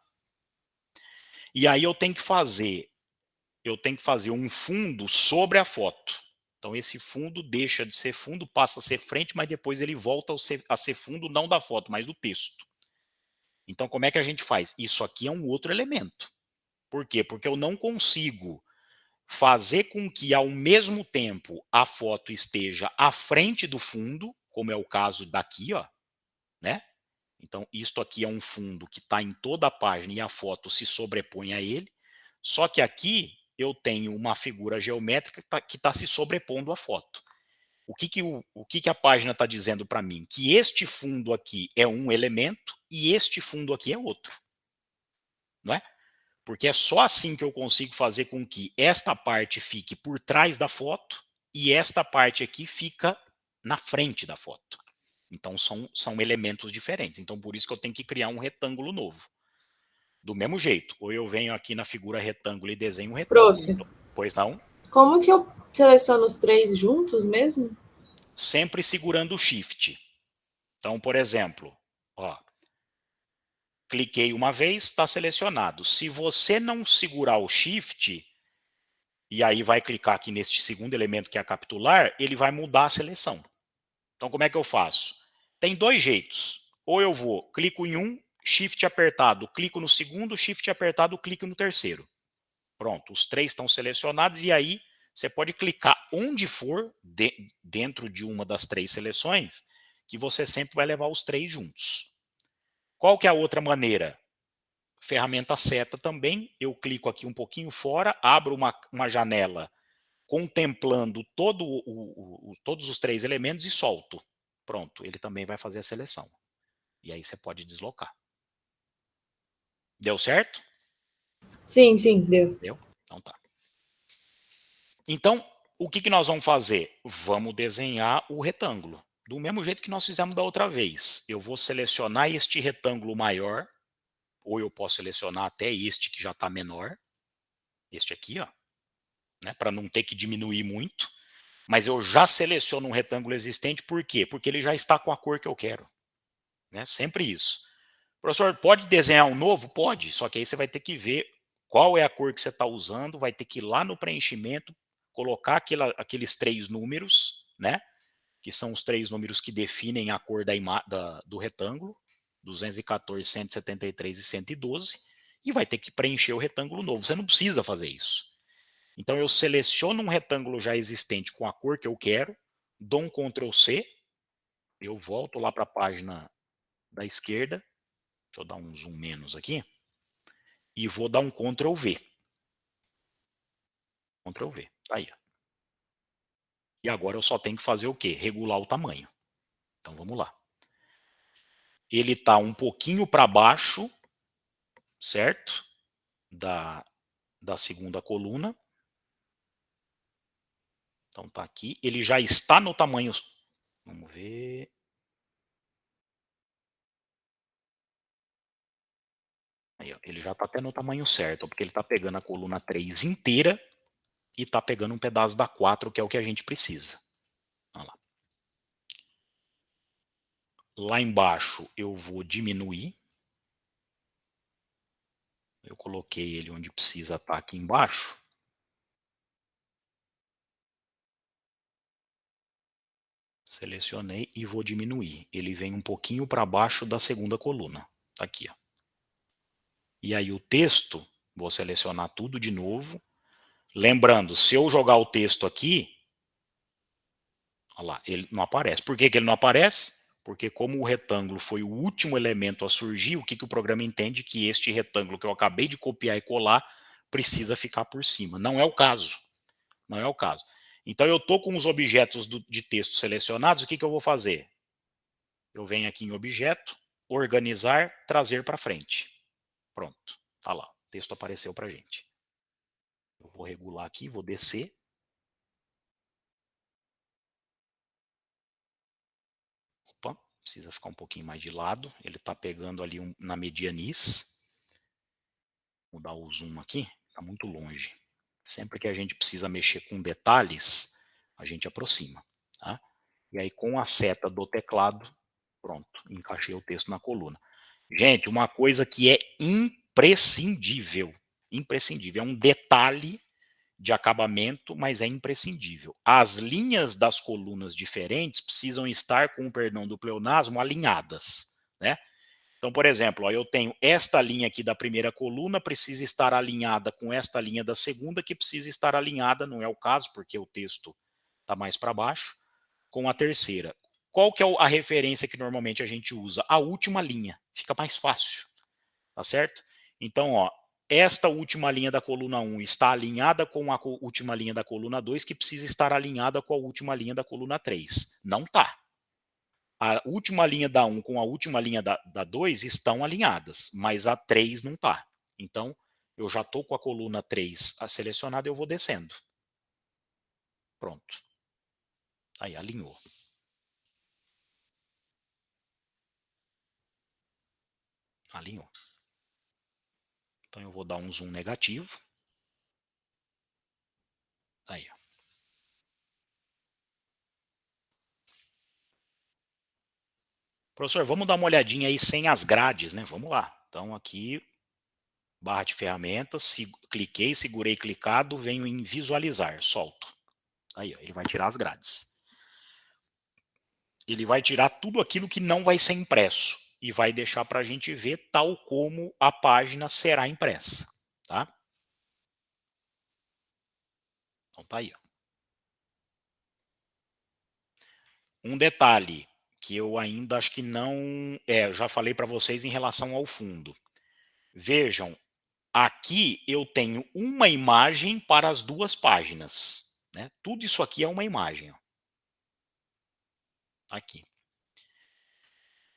E aí eu tenho que fazer um fundo sobre a foto. Então esse fundo deixa de ser fundo, passa a ser frente, mas depois ele volta a ser fundo não da foto, mas do texto. Então como é que a gente faz? Isso aqui é um outro elemento. Por quê? Porque eu não consigo fazer com que ao mesmo tempo a foto esteja à frente do fundo, como é o caso daqui, ó, né? Então isto aqui é um fundo que está em toda a página e a foto se sobrepõe a ele, só que aqui eu tenho uma figura geométrica que tá se sobrepondo à foto. O que a página está dizendo para mim? Que este fundo aqui é um elemento e este fundo aqui é outro, não é? Porque é só assim que eu consigo fazer com que esta parte fique por trás da foto e esta parte aqui fica na frente da foto. Então são elementos diferentes. Então por isso que eu tenho que criar um retângulo novo. Do mesmo jeito, ou eu venho aqui na figura retângulo e desenho um retângulo. Prof, Pois não? como que eu seleciono os 3 juntos mesmo? Sempre segurando o Shift. Então, por exemplo, ó, cliquei uma vez, está selecionado. Se você não segurar o Shift, e aí vai clicar aqui neste segundo elemento que é a capitular, ele vai mudar a seleção. Então como é que eu faço? Tem 2 jeitos. Ou eu vou, clico em um, Shift apertado, clico no segundo, Shift apertado, clico no terceiro. Pronto, os 3 estão selecionados e aí você pode clicar onde for dentro de uma das 3 seleções, que você sempre vai levar os 3 juntos. Qual que é a outra maneira? Ferramenta seta também, eu clico aqui um pouquinho fora, abro uma janela contemplando todos os 3 elementos e solto. Pronto, ele também vai fazer a seleção. E aí você pode deslocar. Deu certo? Sim, deu. Deu? Então tá. Então, o que nós vamos fazer? Vamos desenhar o retângulo. Do mesmo jeito que nós fizemos da outra vez. Eu vou selecionar este retângulo maior, ou eu posso selecionar até este que já está menor. Este aqui, ó. Né, para não ter que diminuir muito. Mas eu já seleciono um retângulo existente, por quê? Porque ele já está com a cor que eu quero. Né? Sempre isso. Professor, pode desenhar um novo? Pode, só que aí você vai ter que ver qual é a cor que você está usando, vai ter que ir lá no preenchimento, colocar aqueles 3 números, né? Que são os 3 números que definem a cor do retângulo, 214, 173 e 112, e vai ter que preencher o retângulo novo. Você não precisa fazer isso. Então eu seleciono um retângulo já existente com a cor que eu quero, dou um Ctrl C, eu volto lá para a página da esquerda, deixa eu dar um zoom menos aqui, e vou dar um Ctrl V. Ctrl V, tá aí. E agora eu só tenho que fazer o quê? Regular o tamanho. Então vamos lá. Ele está um pouquinho para baixo, certo? Da segunda coluna. Então tá aqui. Ele já está no tamanho. Vamos ver. Aí, ó, ele já está até no tamanho certo, porque ele está pegando a coluna 3 inteira e está pegando um pedaço da 4, que é o que a gente precisa. Olha lá. Lá embaixo eu vou diminuir. Eu coloquei ele onde precisa estar aqui embaixo. Selecionei e vou diminuir. Ele vem um pouquinho para baixo da segunda coluna. Tá aqui, ó. E aí o texto, vou selecionar tudo de novo. Lembrando, se eu jogar o texto aqui, olha lá, ele não aparece. Por que ele não aparece? Porque como o retângulo foi o último elemento a surgir, o que o programa entende? Que este retângulo que eu acabei de copiar e colar precisa ficar por cima. Não é o caso. Não é o caso. Então eu estou com os objetos de texto selecionados, o que eu vou fazer? Eu venho aqui em objeto, organizar, trazer para frente. Pronto, tá lá, o texto apareceu para a gente. Eu vou regular aqui, vou descer. Opa, precisa ficar um pouquinho mais de lado. Ele está pegando ali na medianiz. Vou dar o zoom aqui, está muito longe. Sempre que a gente precisa mexer com detalhes, a gente aproxima. Tá? E aí com a seta do teclado, pronto, encaixei o texto na coluna. Gente, uma coisa que é imprescindível, imprescindível, é um detalhe de acabamento, mas é imprescindível. As linhas das colunas diferentes precisam estar, com o perdão do pleonasmo, alinhadas, né? Então, por exemplo, ó, eu tenho esta linha aqui da primeira coluna, precisa estar alinhada com esta linha da segunda, que precisa estar alinhada, não é o caso, porque o texto está mais para baixo, com a terceira. Qual que é a referência que normalmente a gente usa? A última linha, fica mais fácil, tá certo? Então, ó, esta última linha da coluna 1 está alinhada com a última linha da coluna 2, que precisa estar alinhada com a última linha da coluna 3. Não tá. A última linha da 1 com a última linha da 2 estão alinhadas, mas a 3 não tá. Então, eu já estou com a coluna 3 selecionada, eu vou descendo. Pronto. Aí, alinhou. Alinhou. Então eu vou dar um zoom negativo. Aí, ó. Professor, vamos dar uma olhadinha aí sem as grades, né? Vamos lá. Então aqui, barra de ferramentas, cliquei, segurei clicado, venho em visualizar, solto. Aí, ó, ele vai tirar as grades. Ele vai tirar tudo aquilo que não vai ser impresso e vai deixar para a gente ver tal como a página será impressa, tá? Então tá aí, ó. Um detalhe que eu ainda acho que não... eu já falei para vocês em relação ao fundo. Vejam, aqui eu tenho uma imagem para as duas páginas, né? Tudo isso aqui é uma imagem, ó. Aqui.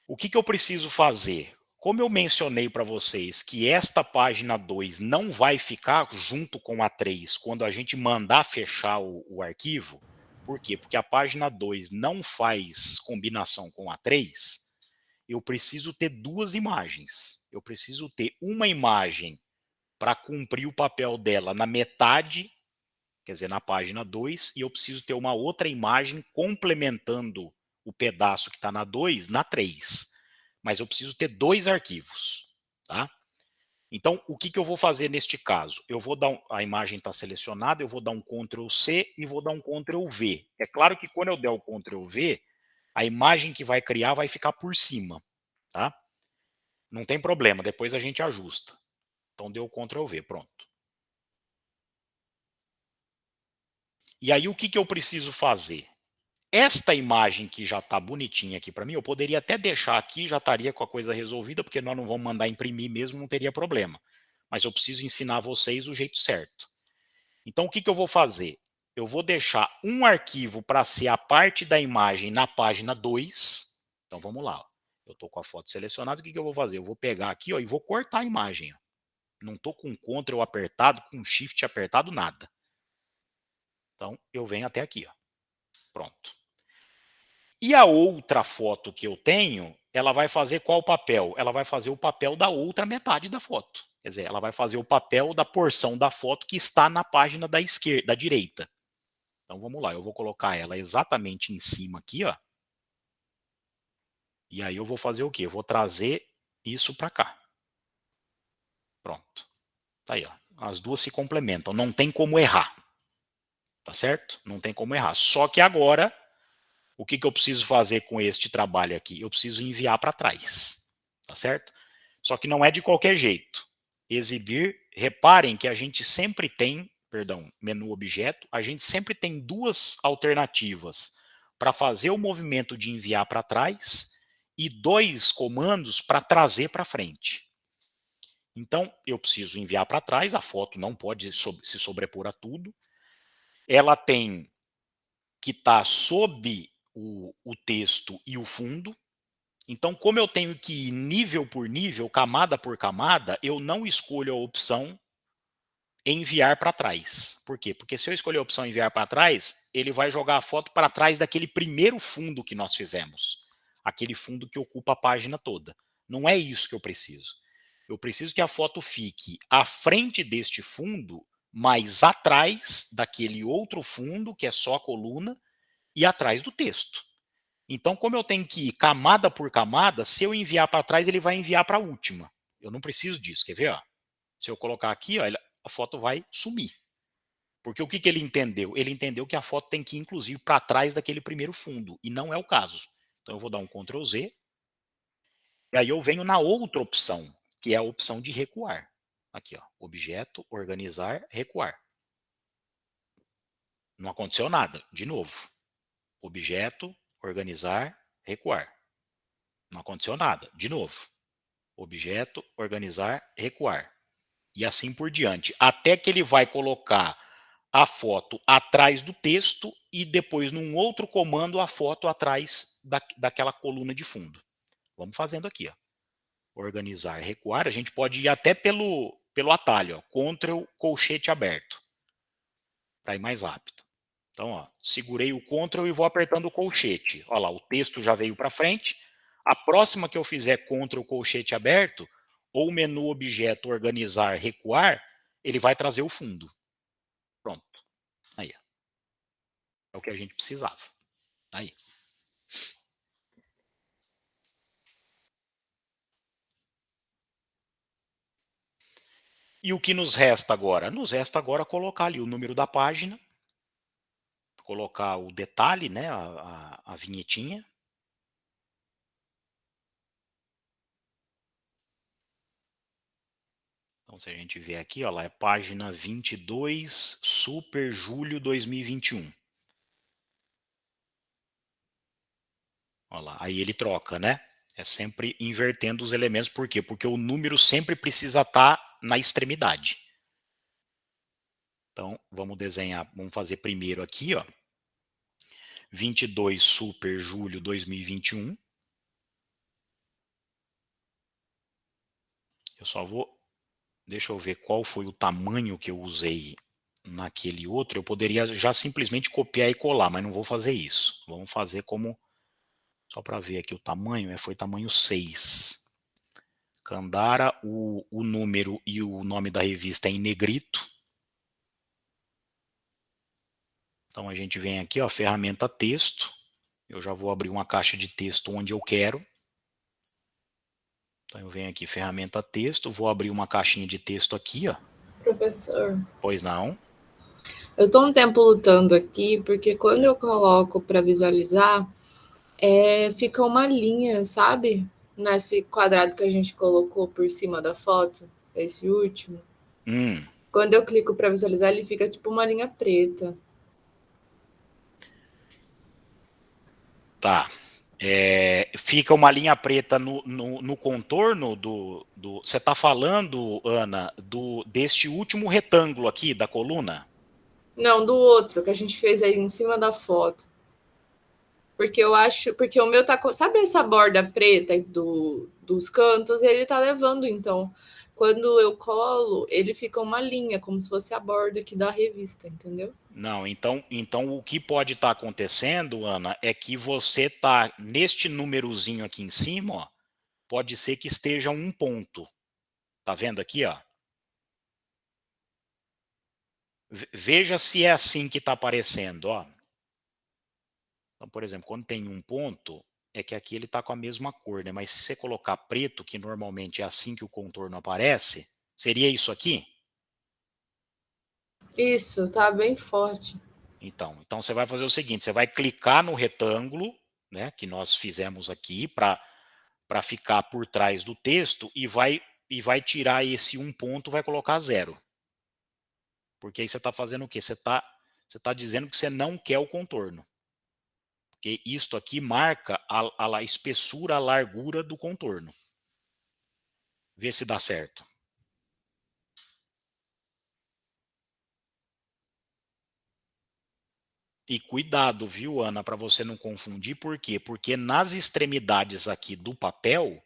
O que eu preciso fazer? Como eu mencionei para vocês que esta página 2 não vai ficar junto com a 3 quando a gente mandar fechar o arquivo, por quê? Porque a página 2 não faz combinação com a 3, eu preciso ter duas imagens. Eu preciso ter uma imagem para cumprir o papel dela na metade, quer dizer, na página 2, e eu preciso ter uma outra imagem complementando o pedaço que está na 2, na 3. Mas eu preciso ter dois arquivos, tá? Então, o que eu vou fazer neste caso? Eu vou dar a imagem está selecionada, eu vou dar um Ctrl C e vou dar um Ctrl V. É claro que quando eu der o Ctrl V, a imagem que vai criar vai ficar por cima, tá? Não tem problema, depois a gente ajusta. Então deu Ctrl V, pronto. E aí o que eu preciso fazer? Esta imagem que já está bonitinha aqui para mim, eu poderia até deixar aqui, já estaria com a coisa resolvida, porque nós não vamos mandar imprimir mesmo, não teria problema. Mas eu preciso ensinar vocês o jeito certo. Então o que eu vou fazer? Eu vou deixar um arquivo para ser a parte da imagem na página 2. Então vamos lá. Ó. Eu estou com a foto selecionada, o que eu vou fazer? Eu vou pegar aqui ó, e vou cortar a imagem. Ó. Não estou com Ctrl apertado, com Shift apertado, nada. Então eu venho até aqui. Ó. Pronto. E a outra foto que eu tenho, ela vai fazer qual papel? Ela vai fazer o papel da outra metade da foto. Quer dizer, ela vai fazer o papel da porção da foto que está na página da esquerda, da direita. Então vamos lá, eu vou colocar ela exatamente em cima aqui, ó. E aí eu vou fazer o quê? Eu vou trazer isso para cá. Pronto. Tá aí, ó. As duas se complementam, não tem como errar. Tá certo? Não tem como errar. Só que agora, o que eu preciso fazer com este trabalho aqui? Eu preciso enviar para trás. Tá certo? Só que não é de qualquer jeito. Exibir, reparem que a gente sempre tem, menu objeto, a gente sempre tem duas alternativas para fazer o movimento de enviar para trás e dois comandos para trazer para frente. Então, eu preciso enviar para trás, a foto não pode se sobrepor a tudo. Ela tem que estar sob o texto e o fundo. Então, como eu tenho que ir nível por nível, camada por camada, eu não escolho a opção enviar para trás. Por quê? Porque se eu escolher a opção enviar para trás, ele vai jogar a foto para trás daquele primeiro fundo que nós fizemos. Aquele fundo que ocupa a página toda. Não é isso que eu preciso. Eu preciso que a foto fique à frente deste fundo, mas atrás daquele outro fundo, que é só a coluna, e atrás do texto. Então, como eu tenho que ir camada por camada, se eu enviar para trás, ele vai enviar para a última. Eu não preciso disso, quer ver? Ó? Se eu colocar aqui, ó, a foto vai sumir. Porque o que ele entendeu? Ele entendeu que a foto tem que ir, inclusive, para trás daquele primeiro fundo, e não é o caso. Então, eu vou dar um Ctrl Z, e aí eu venho na outra opção, que é a opção de recuar. Aqui, ó, objeto, organizar, recuar. Não aconteceu nada, de novo. Objeto, organizar, recuar. Não aconteceu nada, de novo. Objeto, organizar, recuar. E assim por diante, até que ele vai colocar a foto atrás do texto e depois, num outro comando, a foto atrás daquela coluna de fundo. Vamos fazendo aqui. Ó. Organizar, recuar. A gente pode ir até pelo atalho. Ó. Ctrl, colchete aberto. Para ir mais rápido. Então, ó, segurei o Ctrl e vou apertando o colchete. Olha lá, o texto já veio para frente. A próxima que eu fizer Ctrl, colchete aberto, ou menu objeto, organizar, recuar, ele vai trazer o fundo. Pronto. Aí. É o que a gente precisava. Aí. E o que nos resta agora? Nos resta agora colocar ali o número da página, colocar o detalhe, né, a vinhetinha. Então, se a gente ver aqui, ó, lá é página 22, Super Julho 2021. Olha lá, aí ele troca, né? É sempre invertendo os elementos. Por quê? Porque o número sempre precisa estar na extremidade. Então, vamos desenhar, vamos fazer primeiro aqui, ó. 22 Super Julho 2021. Eu só vou... Deixa eu ver qual foi o tamanho que eu usei naquele outro. Eu poderia já simplesmente copiar e colar, mas não vou fazer isso. Vamos fazer como... Só para ver aqui o tamanho, foi tamanho 6. Candara, o número e o nome da revista é em negrito. Então a gente vem aqui, ó, ferramenta texto. Eu já vou abrir uma caixa de texto onde eu quero. Então eu venho aqui, ferramenta texto, vou abrir uma caixinha de texto aqui, ó. Professor. Pois não. Eu tô um tempo lutando aqui, porque quando eu coloco para visualizar, fica uma linha, sabe? Nesse quadrado que a gente colocou por cima da foto. esse último, Hum, quando eu clico para visualizar, ele fica tipo uma linha preta. tá. Fica uma linha preta no contorno do. Você está falando, Ana, deste último retângulo aqui da coluna? Não, do outro que a gente fez aí em cima da foto. Porque eu acho. Porque o meu tá. Sabe essa borda preta dos cantos? Ele tá levando, então. Quando eu colo, ele fica uma linha, como se fosse a borda aqui da revista, entendeu? Não, então o que pode estar acontecendo, Ana, é que você tá neste númerozinho aqui em cima, ó, pode ser que esteja um ponto. Tá vendo aqui, ó? Veja se é assim que está aparecendo, ó. Então, por exemplo, quando tem um ponto, é que aqui ele está com a mesma cor, né? Mas se você colocar preto, que normalmente é assim que o contorno aparece, seria isso aqui? Isso, tá bem forte. Então você vai fazer o seguinte, você vai clicar no retângulo, né, que nós fizemos aqui para ficar por trás do texto e vai tirar esse um ponto, vai colocar 0. Porque aí você está fazendo o quê? Você tá dizendo que você não quer o contorno. Porque isto aqui marca a espessura, a largura do contorno. Vê se dá certo. E cuidado, viu, Ana, para você não confundir. Por quê? Porque nas extremidades aqui do papel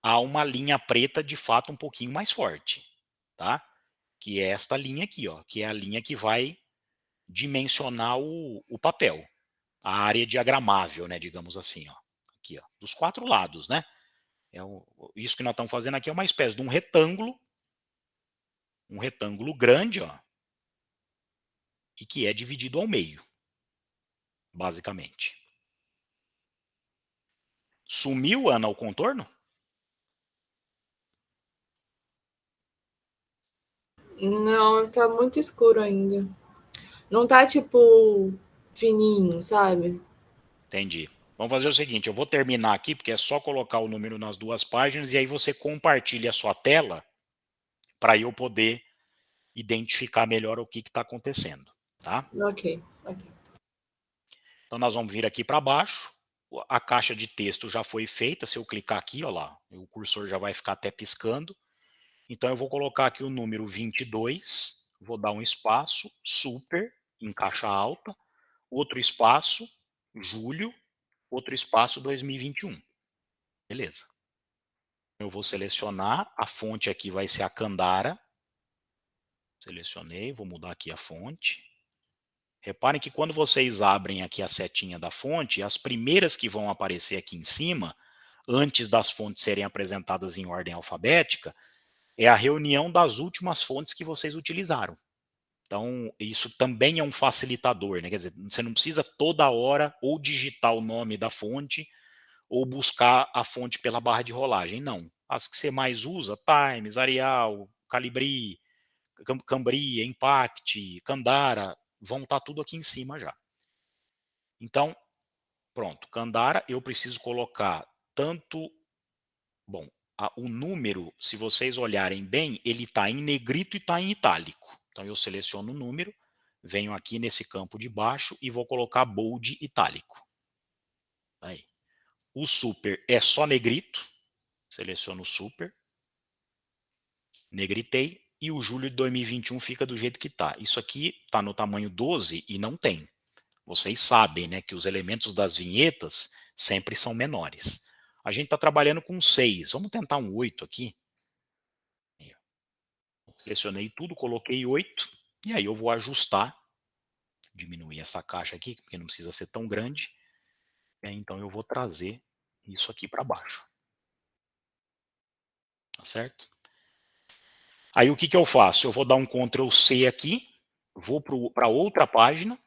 há uma linha preta de fato um pouquinho mais forte, tá? Que é esta linha aqui, ó, que é a linha que vai dimensionar o papel, a área diagramável, né, digamos assim, ó, aqui, ó, dos 4 lados, né? Isso que nós estamos fazendo aqui é uma espécie de um retângulo grande, ó, e que é dividido ao meio, basicamente. Sumiu, Ana, o contorno? Não, tá muito escuro ainda. Não tá tipo fininho, sabe? Entendi. Vamos fazer o seguinte, eu vou terminar aqui, porque é só colocar o número nas 2 páginas, e aí você compartilha a sua tela para eu poder identificar melhor o que está acontecendo, tá? Ok, ok. Então nós vamos vir aqui para baixo, a caixa de texto já foi feita, se eu clicar aqui, ó lá, o cursor já vai ficar até piscando. Então eu vou colocar aqui o número 22, vou dar um espaço, super, em caixa alta, outro espaço, julho, outro espaço 2021. Beleza. Eu vou selecionar, a fonte aqui vai ser a Candara. Selecionei, vou mudar aqui a fonte. Reparem que quando vocês abrem aqui a setinha da fonte, as primeiras que vão aparecer aqui em cima, antes das fontes serem apresentadas em ordem alfabética, é a reunião das últimas fontes que vocês utilizaram. Então, isso também é um facilitador, né? Quer dizer, você não precisa toda hora ou digitar o nome da fonte ou buscar a fonte pela barra de rolagem. Não. As que você mais usa, Times, Arial, Calibri, Cambria, Impact, Candara, vão estar tudo aqui em cima já. Então, pronto, Candara, eu preciso colocar tanto, bom, o número, se vocês olharem bem, ele está em negrito e está em itálico. Então eu seleciono o número, venho aqui nesse campo de baixo e vou colocar bold itálico. Aí. O super é só negrito, seleciono o super, negritei, e o julho de 2021 fica do jeito que está. Isso aqui está no tamanho 12 e não tem. Vocês sabem, né, que os elementos das vinhetas sempre são menores. A gente está trabalhando com 6. Vamos tentar um 8 aqui. Selecionei tudo, coloquei 8. E aí eu vou ajustar. Diminuir essa caixa aqui, porque não precisa ser tão grande. E aí, então eu vou trazer isso aqui para baixo. Tá certo? Aí o que, que eu faço? Eu vou dar um Ctrl C aqui. Vou para outra página.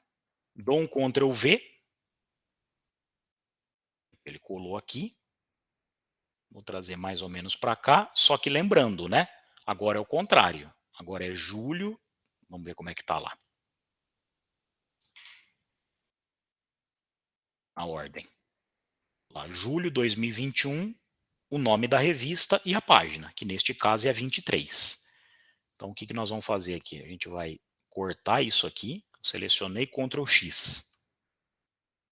Dou um Ctrl V. Ele colou aqui. Vou trazer mais ou menos para cá, só que lembrando, né? Agora é o contrário. Agora é julho. Vamos ver como é que tá lá. A ordem. Lá, julho 2021, o nome da revista e a página, que neste caso é a 23. Então, o que nós vamos fazer aqui? A gente vai cortar isso aqui, selecionei Ctrl X.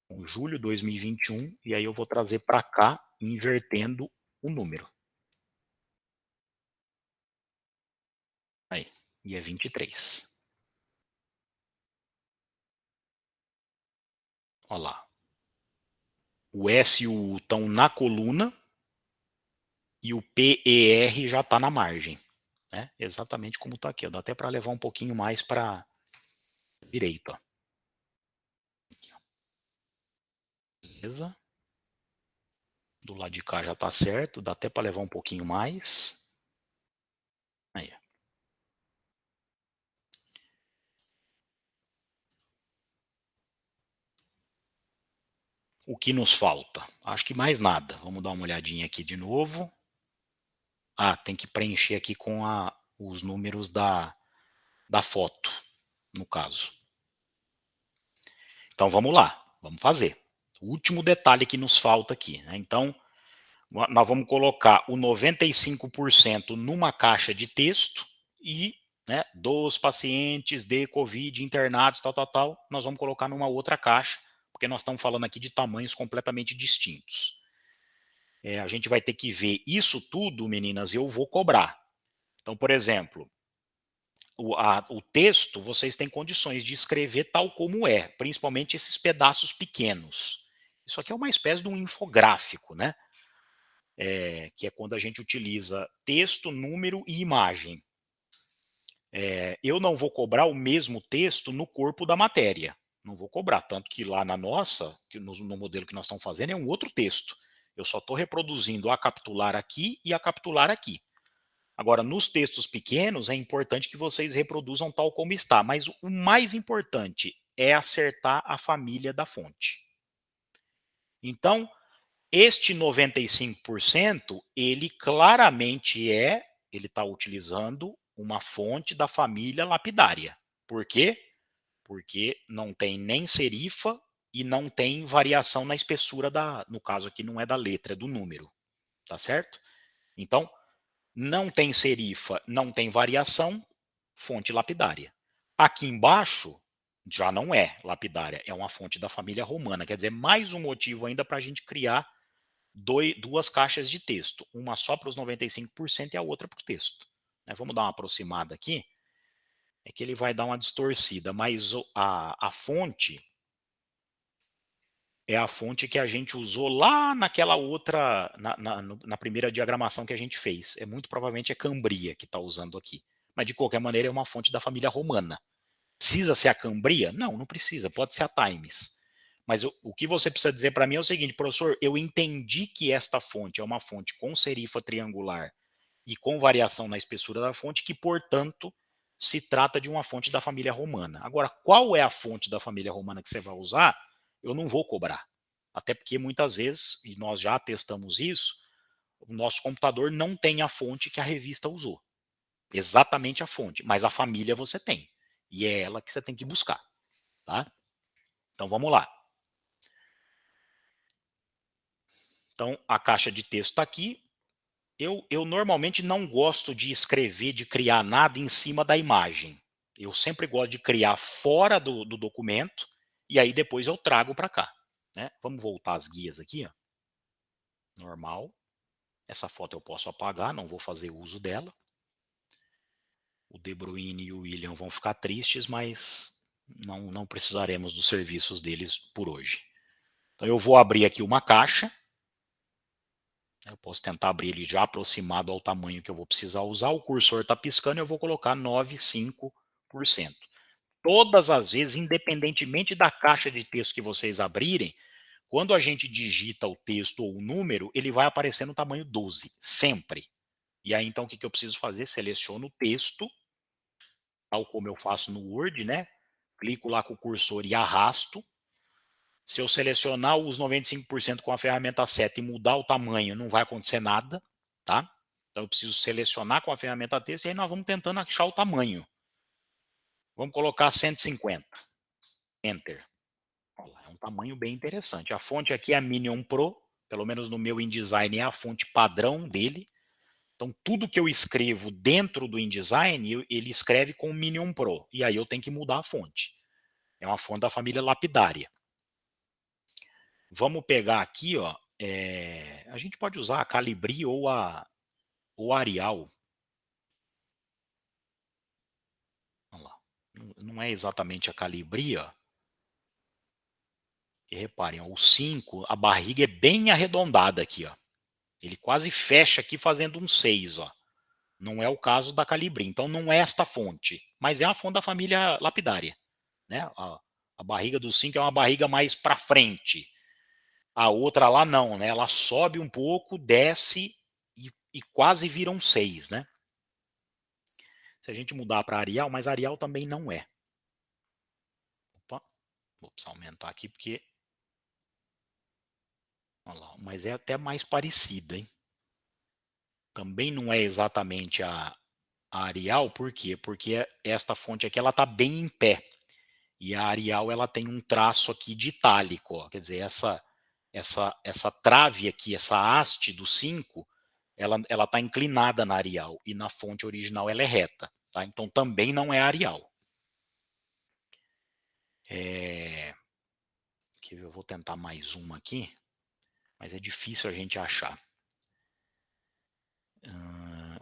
Com julho de 2021, e aí eu vou trazer para cá, invertendo o número. Aí, e é 23. Olha lá. O S e o U estão na coluna e o P e R já está na margem. Né? Exatamente como está aqui. Ó. Dá até para levar um pouquinho mais para a direita. Ó. Aqui, ó. Beleza. Do lado de cá já está certo. Dá até para levar um pouquinho mais. Aí. O que nos falta? Acho que mais nada. Vamos dar uma olhadinha aqui de novo. Ah, tem que preencher aqui com os números da foto, no caso. Então vamos lá, vamos fazer. O último detalhe que nos falta aqui. Né? Então, nós vamos colocar o 95% numa caixa de texto e, né, dos pacientes de Covid internados, tal, nós vamos colocar numa outra caixa, porque nós estamos falando aqui de tamanhos completamente distintos. A gente vai ter que ver isso tudo, meninas, eu vou cobrar. Então, por exemplo, o texto vocês têm condições de escrever tal como é, principalmente esses pedaços pequenos. Isso aqui é uma espécie de um infográfico, né? Que é quando a gente utiliza texto, número e imagem. Eu não vou cobrar o mesmo texto no corpo da matéria. Não vou cobrar, tanto que lá na nossa, no modelo que nós estamos fazendo, é um outro texto. Eu só estou reproduzindo a capitular aqui e a capitular aqui. Agora, nos textos pequenos, é importante que vocês reproduzam tal como está, mas o mais importante é acertar a família da fonte. Então, este 95%, ele claramente ele está utilizando uma fonte da família lapidária. Por quê? Porque não tem nem serifa e não tem variação na espessura no caso aqui não é da letra, é do número, tá certo? Então, não tem serifa, não tem variação, fonte lapidária. Aqui embaixo já não é lapidária, é uma fonte da família romana. Quer dizer, mais um motivo ainda para a gente criar duas caixas de texto. Uma só para os 95% e a outra para o texto. Vamos dar uma aproximada aqui. É que ele vai dar uma distorcida, mas a fonte é a fonte que a gente usou lá naquela outra, na primeira diagramação que a gente fez. Muito provavelmente é Cambria que está usando aqui. Mas, de qualquer maneira, é uma fonte da família romana. Precisa ser a Cambria? Não, não precisa. Pode ser a Times. Mas o que você precisa dizer para mim é o seguinte, professor, eu entendi que esta fonte é uma fonte com serifa triangular e com variação na espessura da fonte, que, portanto, se trata de uma fonte da família romana. Agora, qual é a fonte da família romana que você vai usar? Eu não vou cobrar. Até porque muitas vezes, e nós já testamos isso, o nosso computador não tem a fonte que a revista usou. Exatamente a fonte, mas a família você tem. E é ela que você tem que buscar. Tá? Então vamos lá. Então a caixa de texto está aqui. Eu normalmente não gosto de escrever, de criar nada em cima da imagem. Eu sempre gosto de criar fora do documento e aí depois eu trago para cá. Né? Vamos voltar às guias aqui. Ó. Normal. Essa foto eu posso apagar, não vou fazer uso dela. O De Bruyne e o William vão ficar tristes, mas não precisaremos dos serviços deles por hoje. Então eu vou abrir aqui uma caixa. Eu posso tentar abrir ele já aproximado ao tamanho que eu vou precisar usar. O cursor está piscando e eu vou colocar 9,5%. Todas as vezes, independentemente da caixa de texto que vocês abrirem, quando a gente digita o texto ou o número, ele vai aparecer no tamanho 12, sempre. E aí, então, o que eu preciso fazer? Seleciono o texto, tal como eu faço no Word, né? Clico lá com o cursor e arrasto. Se eu selecionar os 95% com a ferramenta seta e mudar o tamanho, não vai acontecer nada, tá? Então eu preciso selecionar com a ferramenta texto e aí nós vamos tentando achar o tamanho. Vamos colocar 150. Enter. Olha lá, é um tamanho bem interessante. A fonte aqui é a Minion Pro, pelo menos no meu InDesign é a fonte padrão dele. Então, tudo que eu escrevo dentro do InDesign, ele escreve com o Minion Pro. E aí eu tenho que mudar a fonte. É uma fonte da família lapidária. Vamos pegar aqui, ó, a gente pode usar a Calibri ou a Arial. Vamos lá. Não é exatamente a Calibri, ó. E reparem, ó, o 5, a barriga é bem arredondada aqui, ó. Ele quase fecha aqui fazendo um 6, ó. Não é o caso da Calibri. Então não é esta fonte, mas é uma fonte da família lapidária, né? A barriga do 5 é uma barriga mais para frente. A outra lá não, né? Ela sobe um pouco, desce e quase vira um 6, né? Se a gente mudar para Arial, mas Arial também não é. Opa, vou precisar aumentar aqui porque... Olha lá, mas é até mais parecida, hein? Também não é exatamente a Arial, por quê? Porque esta fonte aqui ela está bem em pé. E a Arial ela tem um traço aqui de itálico, ó. Quer dizer, essa trave aqui, essa haste do 5, ela está inclinada na Arial e na fonte original ela é reta. Tá? Então também não é Arial. Eu vou tentar mais uma aqui, mas é difícil a gente achar.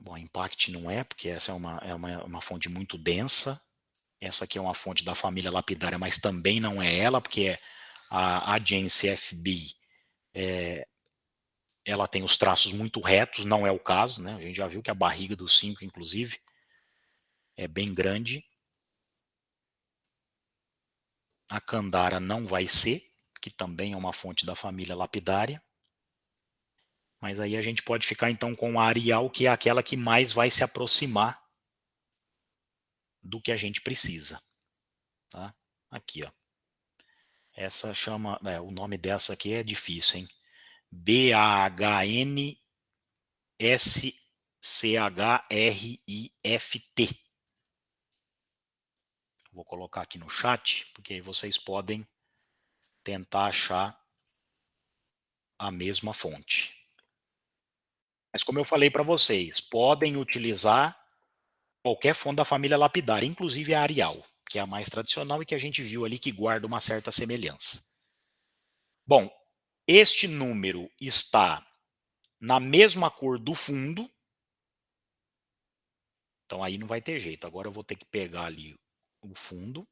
Bom, Impact não é, porque essa é uma fonte muito densa. Essa aqui é uma fonte da família lapidária, mas também não é ela, porque a Agência FB ela tem os traços muito retos, não é o caso, né? A gente já viu que a barriga do 5, inclusive, é bem grande. A Candara não vai ser, que também é uma fonte da família lapidária. Mas aí a gente pode ficar então com a Arial, que é aquela que mais vai se aproximar do que a gente precisa. Tá? Aqui, ó. Essa chama, o nome dessa aqui é difícil, hein? BAHNSCHRIFT. Vou colocar aqui no chat, porque aí vocês podem tentar achar a mesma fonte. Mas como eu falei para vocês, podem utilizar qualquer fonte da família lapidária, inclusive a Arial, que é a mais tradicional e que a gente viu ali que guarda uma certa semelhança. Bom, este número está na mesma cor do fundo, então aí não vai ter jeito. Agora eu vou ter que pegar ali o fundo,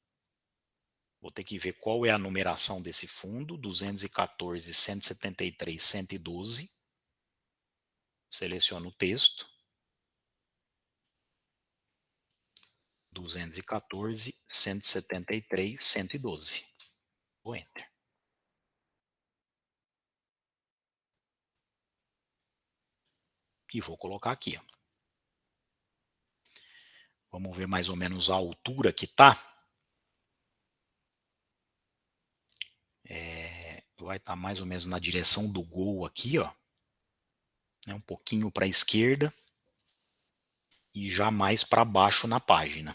vou ter que ver qual é a numeração desse fundo, 214, 173, 112. Seleciono o texto. 214, 173, 112. Vou Enter. E vou colocar aqui. Ó. Vamos ver mais ou menos a altura que está. Vai estar mais ou menos na direção do gol aqui, ó. Um pouquinho para a esquerda. E já mais para baixo na página.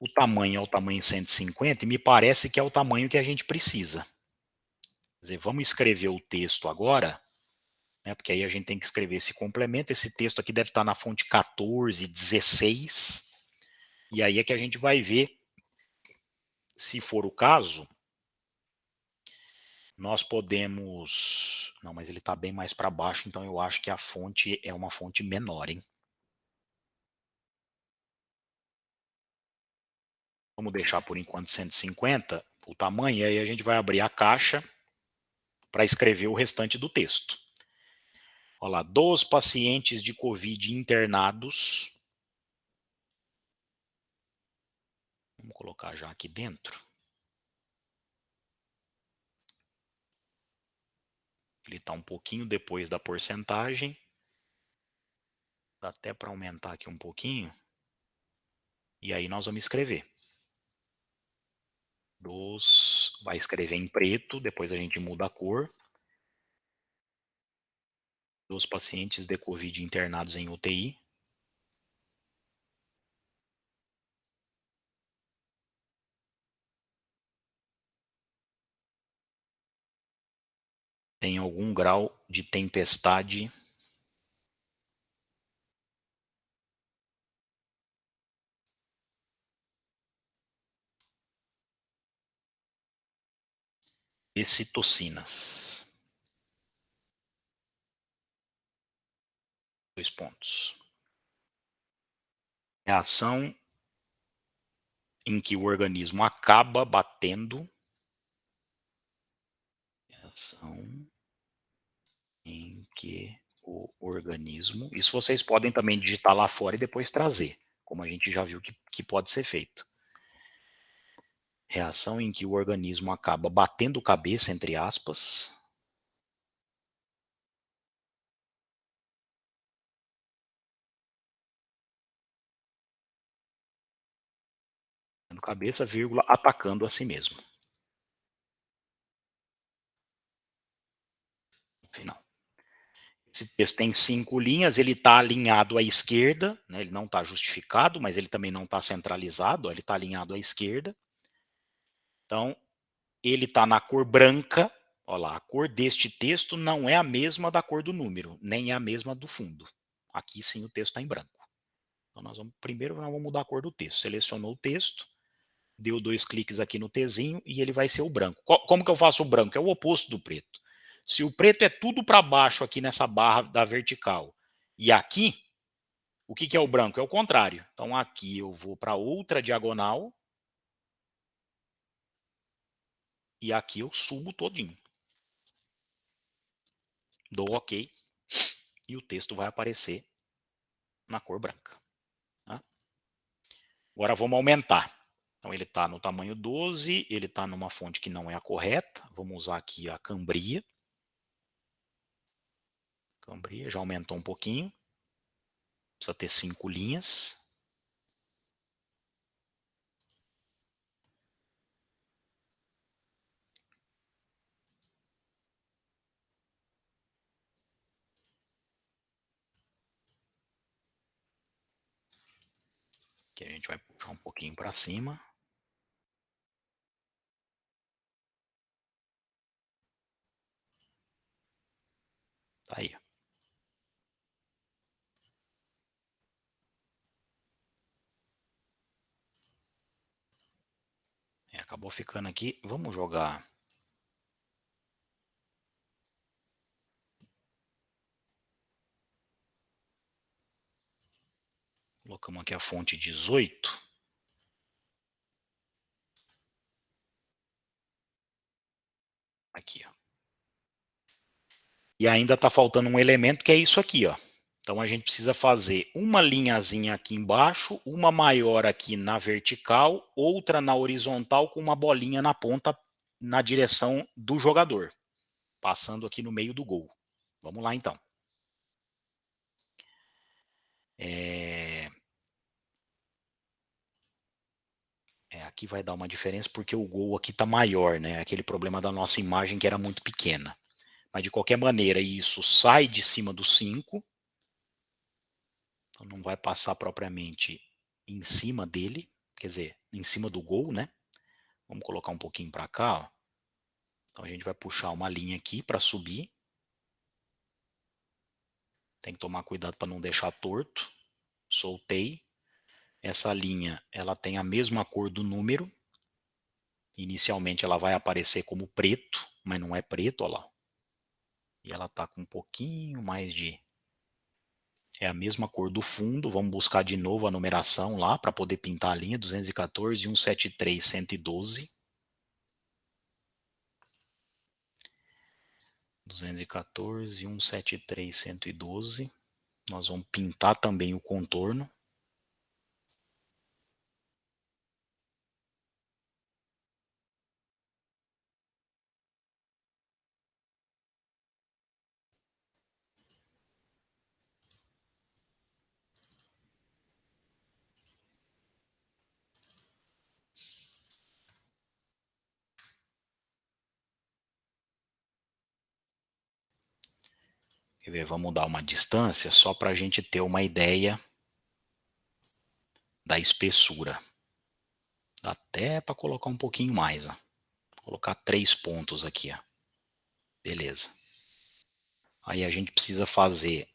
O tamanho é o tamanho 150 e me parece que é o tamanho que a gente precisa. Quer dizer, vamos escrever o texto agora, né, porque aí a gente tem que escrever esse complemento. Esse texto aqui deve estar na fonte 14, 16. E aí é que a gente vai ver, se for o caso, nós podemos... Não, mas ele está bem mais para baixo, então eu acho que a fonte é uma fonte menor, hein? Vamos deixar por enquanto 150, o tamanho, e aí a gente vai abrir a caixa para escrever o restante do texto. Olha lá, dos pacientes de Covid internados. Vamos colocar já aqui dentro. Ele está um pouquinho depois da porcentagem. Dá até para aumentar aqui um pouquinho. E aí nós vamos escrever. Vai escrever em preto, depois a gente muda a cor. Dos pacientes de Covid internados em UTI. tem algum grau de tempestade de citocinas. 2 pontos. Reação em que o organismo acaba batendo. Reação em que o organismo. Isso vocês podem também digitar lá fora e depois trazer, como a gente já viu que pode ser feito. Reação em que o organismo acaba batendo cabeça, entre aspas. Cabeça, vírgula, atacando a si mesmo. Final. Esse texto tem 5 linhas, ele está alinhado à esquerda, né, ele não está justificado, mas ele também não está centralizado, ó, ele está alinhado à esquerda. Então, ele está na cor branca, olha lá, a cor deste texto não é a mesma da cor do número, nem é a mesma do fundo. Aqui sim o texto está em branco. Então, primeiro nós vamos mudar a cor do texto. Selecionou o texto, deu 2 cliques aqui no Tzinho e ele vai ser o branco. Como que eu faço o branco? É o oposto do preto. Se o preto é tudo para baixo aqui nessa barra da vertical e aqui, o que é o branco? É o contrário. Então aqui eu vou para outra diagonal e aqui eu subo todinho. Dou OK e o texto vai aparecer na cor branca. Tá? Agora vamos aumentar. Então ele está no tamanho 12, ele está numa fonte que não é a correta. Vamos usar aqui a Cambria. Cambria já aumentou um pouquinho. Precisa ter 5 linhas. Que a gente vai puxar um pouquinho para cima. Tá aí. Acabou ficando aqui. Vamos jogar. Colocamos aqui a fonte 18. Aqui, ó. E ainda está faltando um elemento que é isso aqui, ó. Então a gente precisa fazer uma linhazinha aqui embaixo, uma maior aqui na vertical, outra na horizontal com uma bolinha na ponta na direção do jogador, passando aqui no meio do gol. Vamos lá então. Aqui vai dar uma diferença porque o gol aqui está maior, né? Aquele problema da nossa imagem que era muito pequena. Mas de qualquer maneira isso sai de cima do 5. Então não vai passar propriamente em cima dele, quer dizer, em cima do gol, né? Vamos colocar um pouquinho para cá, ó. Então a gente vai puxar uma linha aqui para subir. Tem que tomar cuidado para não deixar torto. Soltei. Essa linha, ela tem a mesma cor do número. Inicialmente ela vai aparecer como preto, mas não é preto, olha lá. E ela está com um pouquinho mais de... É a mesma cor do fundo. Vamos buscar de novo a numeração lá para poder pintar a linha. 214, 173, 112. 214, 173, 112. Nós vamos pintar também o contorno. Quer ver? Vamos dar uma distância só para a gente ter uma ideia da espessura. Dá até para colocar um pouquinho mais, ó. Vou colocar 3 pontos aqui, ó. Beleza. Aí a gente precisa fazer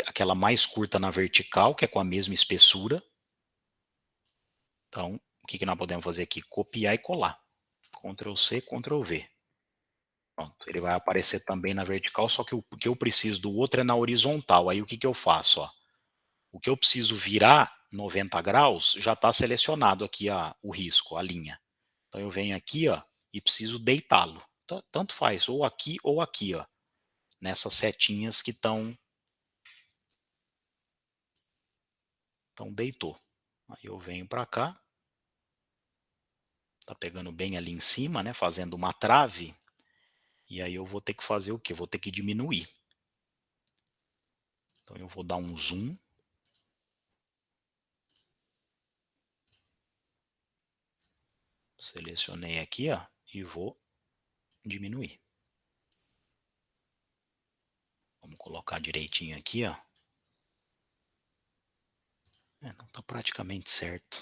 aquela mais curta na vertical, que é com a mesma espessura. Então, o que nós podemos fazer aqui? Copiar e colar. Ctrl C, Ctrl V. Pronto, ele vai aparecer também na vertical, só que o que eu preciso do outro é na horizontal. Aí o que eu faço? Ó? O que eu preciso virar 90 graus já está selecionado aqui o risco, a linha. Então eu venho aqui, ó, e preciso deitá-lo. Tanto faz, ou aqui, ó, nessas setinhas que estão... Então deitou. Aí eu venho para cá. Tá pegando bem ali em cima, né, fazendo uma trave. E aí eu vou ter que fazer o quê? Vou ter que diminuir. Então eu vou dar um zoom. Selecionei aqui, ó, e vou diminuir. Vamos colocar direitinho aqui, ó. Não tá praticamente certo.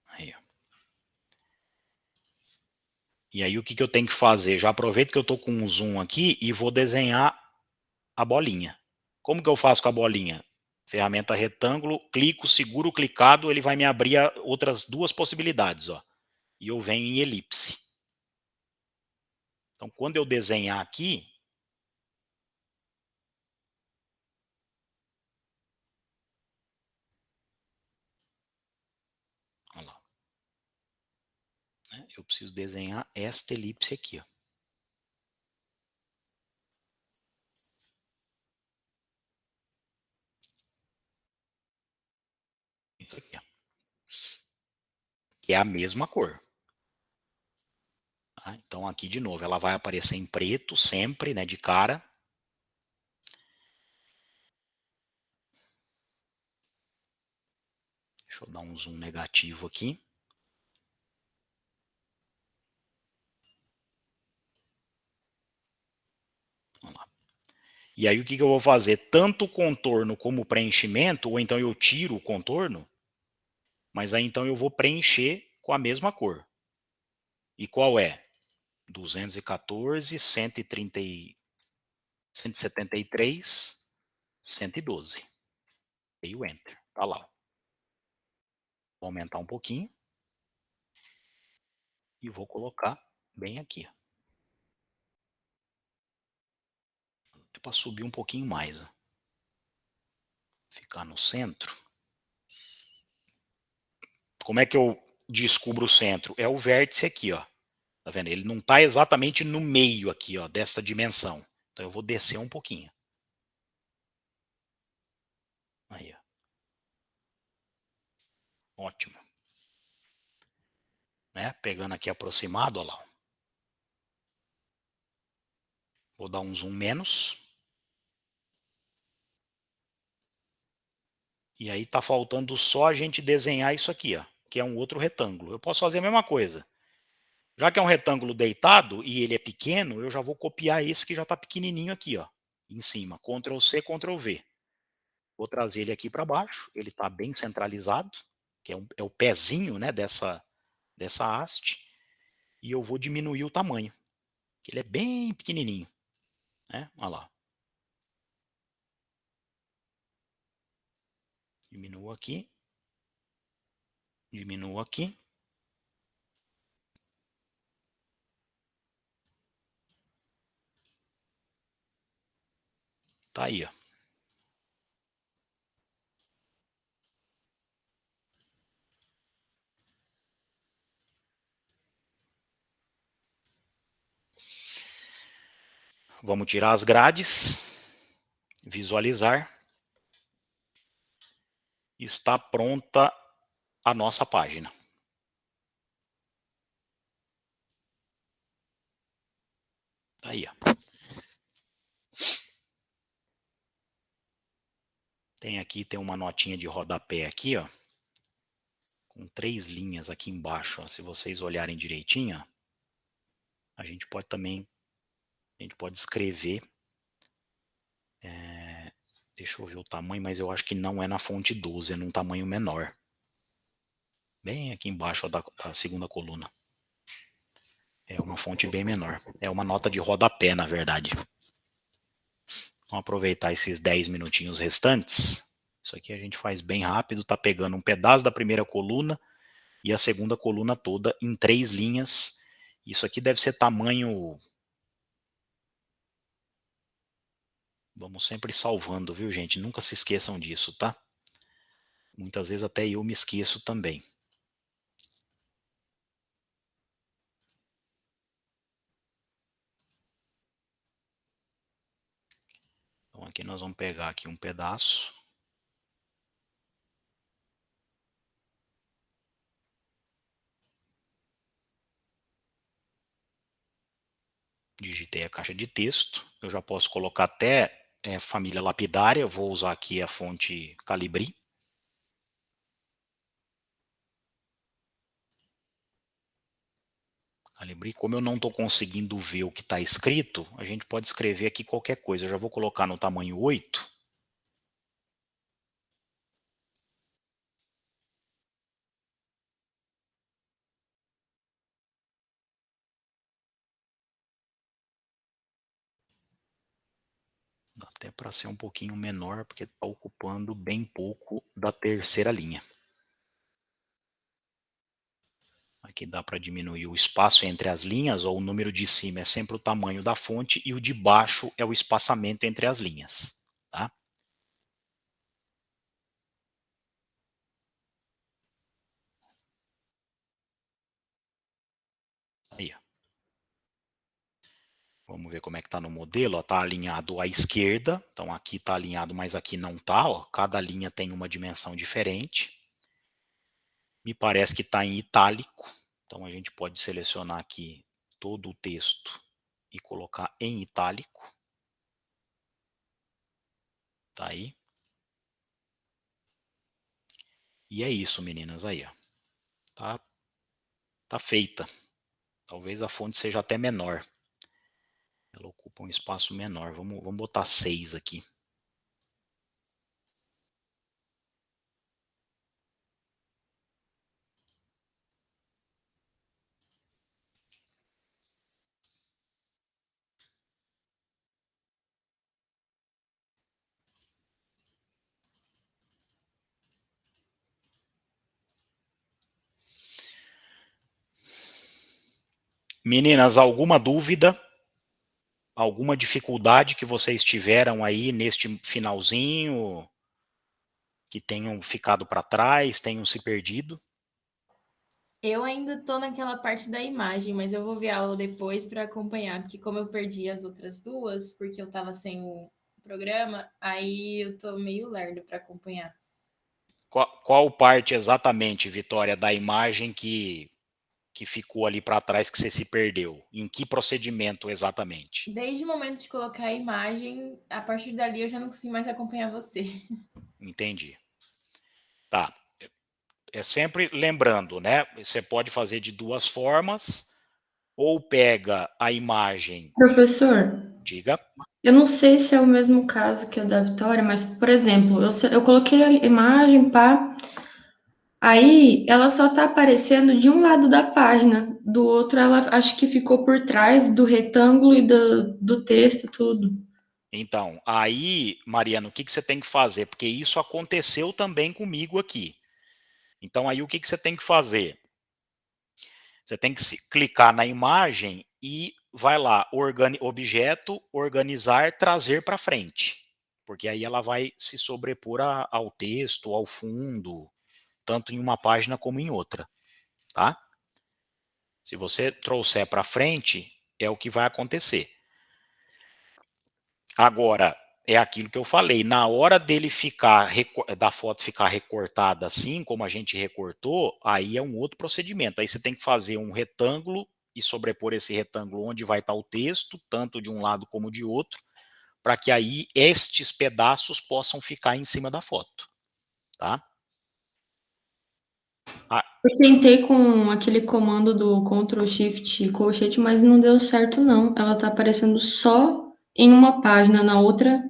Aí, ó. E aí o que eu tenho que fazer? Já aproveito que eu tô com um zoom aqui e vou desenhar a bolinha. Como que eu faço com a bolinha? Ferramenta retângulo, clico, seguro o clicado, ele vai me abrir outras duas possibilidades, ó. E eu venho em elipse. Então, quando eu desenhar aqui, olha lá, né, eu preciso desenhar esta elipse aqui, ó. Isso aqui, ó. Que é a mesma cor. Tá? Então, aqui de novo, ela vai aparecer em preto sempre, né, de cara. Deixa eu dar um zoom negativo aqui. Vamos lá. E aí o que eu vou fazer? Tanto o contorno como o preenchimento, ou então eu tiro o contorno, mas aí então eu vou preencher com a mesma cor. E qual é? 214, 130, 173, 112. Dei o Enter. Tá lá. Vou aumentar um pouquinho. E vou colocar bem aqui. Para subir um pouquinho mais. Ó. Ficar no centro. Como é que eu descubro o centro? É o vértice aqui, ó. Tá vendo? Ele não está exatamente no meio aqui, ó, dessa dimensão. Então eu vou descer um pouquinho. Aí, ó. Ótimo. Né? Pegando aqui aproximado, ó lá. Vou dar um zoom menos. E aí tá faltando só a gente desenhar isso aqui, ó, que é um outro retângulo. Eu posso fazer a mesma coisa. Já que é um retângulo deitado e ele é pequeno, eu já vou copiar esse que já está pequenininho aqui, ó, em cima. Ctrl C, Ctrl V. Vou trazer ele aqui para baixo. Ele está bem centralizado, que é o pezinho, né, dessa haste. E eu vou diminuir o tamanho, que ele é bem pequenininho. Né? Olha lá. Diminuo aqui. Diminuo aqui. Tá aí, ó. Vamos tirar as grades. Visualizar. Está pronta a nossa página. Tá aí, ó. Tem uma notinha de rodapé aqui, ó. Com 3 linhas aqui embaixo, ó. Se vocês olharem direitinho, ó, a gente pode escrever. Deixa eu ver o tamanho, mas eu acho que não é na fonte 12, é num tamanho menor. Bem aqui embaixo ó, da segunda coluna. É uma fonte bem menor. É uma nota de rodapé, na verdade. Vamos aproveitar esses 10 minutinhos restantes. Isso aqui a gente faz bem rápido, tá pegando um pedaço da primeira coluna e a segunda coluna toda em 3 linhas. Isso aqui deve ser tamanho... Vamos sempre salvando, viu, gente? Nunca se esqueçam disso, tá? Muitas vezes até eu me esqueço também. Então aqui nós vamos pegar aqui um pedaço. Digitei a caixa de texto. Eu já posso colocar até família lapidária. Vou usar aqui a fonte Calibri. Calibri. Como eu não estou conseguindo ver o que está escrito, a gente pode escrever aqui qualquer coisa. Eu já vou colocar no tamanho 8. Dá até para ser um pouquinho menor, porque está ocupando bem pouco da terceira linha. Aqui dá para diminuir o espaço entre as linhas, ou o número de cima é sempre o tamanho da fonte e o de baixo é o espaçamento entre as linhas, tá? Aí, ó. Vamos ver como é que está no modelo. Está alinhado à esquerda, então aqui está alinhado, mas aqui não está. Cada linha tem uma dimensão diferente. Me parece que está em itálico, então a gente pode selecionar aqui todo o texto e colocar em itálico. Tá aí. E é isso, meninas, aí, ó. Tá feita. Talvez a fonte seja até menor. Ela ocupa um espaço menor. Vamos botar 6 aqui. Meninas, alguma dúvida? Alguma dificuldade que vocês tiveram aí neste finalzinho? Que tenham ficado para trás, tenham se perdido? Eu ainda tô naquela parte da imagem, mas eu vou ver a aula depois para acompanhar, porque como eu perdi as outras duas, porque eu tava sem o programa, aí eu tô meio lerdo para acompanhar. Qual parte exatamente, Vitória, da imagem que ficou ali para trás, que você se perdeu? Em que procedimento exatamente? Desde o momento de colocar a imagem, a partir dali eu já não consigo mais acompanhar você. Entendi. Tá. É sempre lembrando, né? Você pode fazer de duas formas, ou pega a imagem... Professor, Diga. eu não sei se é o mesmo caso que o da Vitória, mas, por exemplo, eu coloquei a imagem, pá, aí ela só tá aparecendo de um lado da página, do outro ela acho que ficou por trás do retângulo e do texto, tudo. Então, aí, Mariana, o que você tem que fazer? Porque isso aconteceu também comigo aqui. Então, aí o que você tem que fazer? Você tem que clicar na imagem e vai lá, objeto, organizar, trazer para frente. Porque aí ela vai se sobrepor ao texto, ao fundo, tanto em uma página como em outra, tá? Se você trouxer para frente, é o que vai acontecer. Agora, é aquilo que eu falei, na hora dele ficar, da foto ficar recortada assim, como a gente recortou, aí é um outro procedimento. Aí você tem que fazer um retângulo e sobrepor esse retângulo onde vai estar o texto, tanto de um lado como de outro, para que aí estes pedaços possam ficar em cima da foto, tá? Eu tentei com aquele comando do Ctrl Shift colchete, mas não deu certo não. Ela tá aparecendo só em uma página, na outra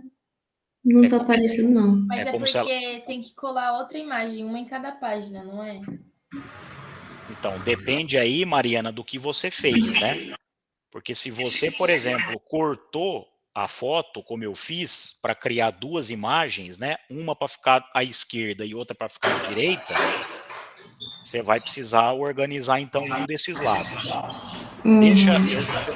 não tá aparecendo não. Mas é como se ela... porque tem que colar outra imagem, uma em cada página, não é? Então, depende aí, Mariana, do que você fez, né? Porque se você, por exemplo, cortou a foto, como eu fiz, para criar duas imagens, né? Uma para ficar à esquerda e outra para ficar à direita, você vai precisar organizar então um desses lados. Deixa,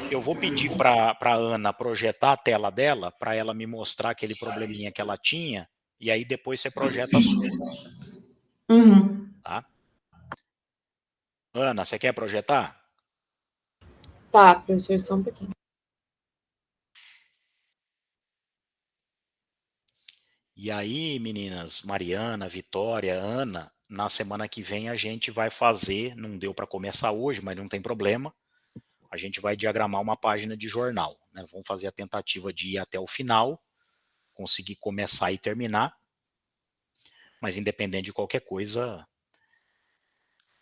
eu vou pedir para a Ana projetar a tela dela, para ela me mostrar aquele probleminha que ela tinha, e aí depois você projeta a sua, Uhum. tá? Ana, você quer projetar? Tá, professor, só um pouquinho. E aí, meninas, Mariana, Vitória, Ana, na semana que vem a gente vai fazer, não deu para começar hoje, mas não tem problema, a gente vai diagramar uma página de jornal, né? Vamos fazer a tentativa de ir até o final, conseguir começar e terminar, mas independente de qualquer coisa,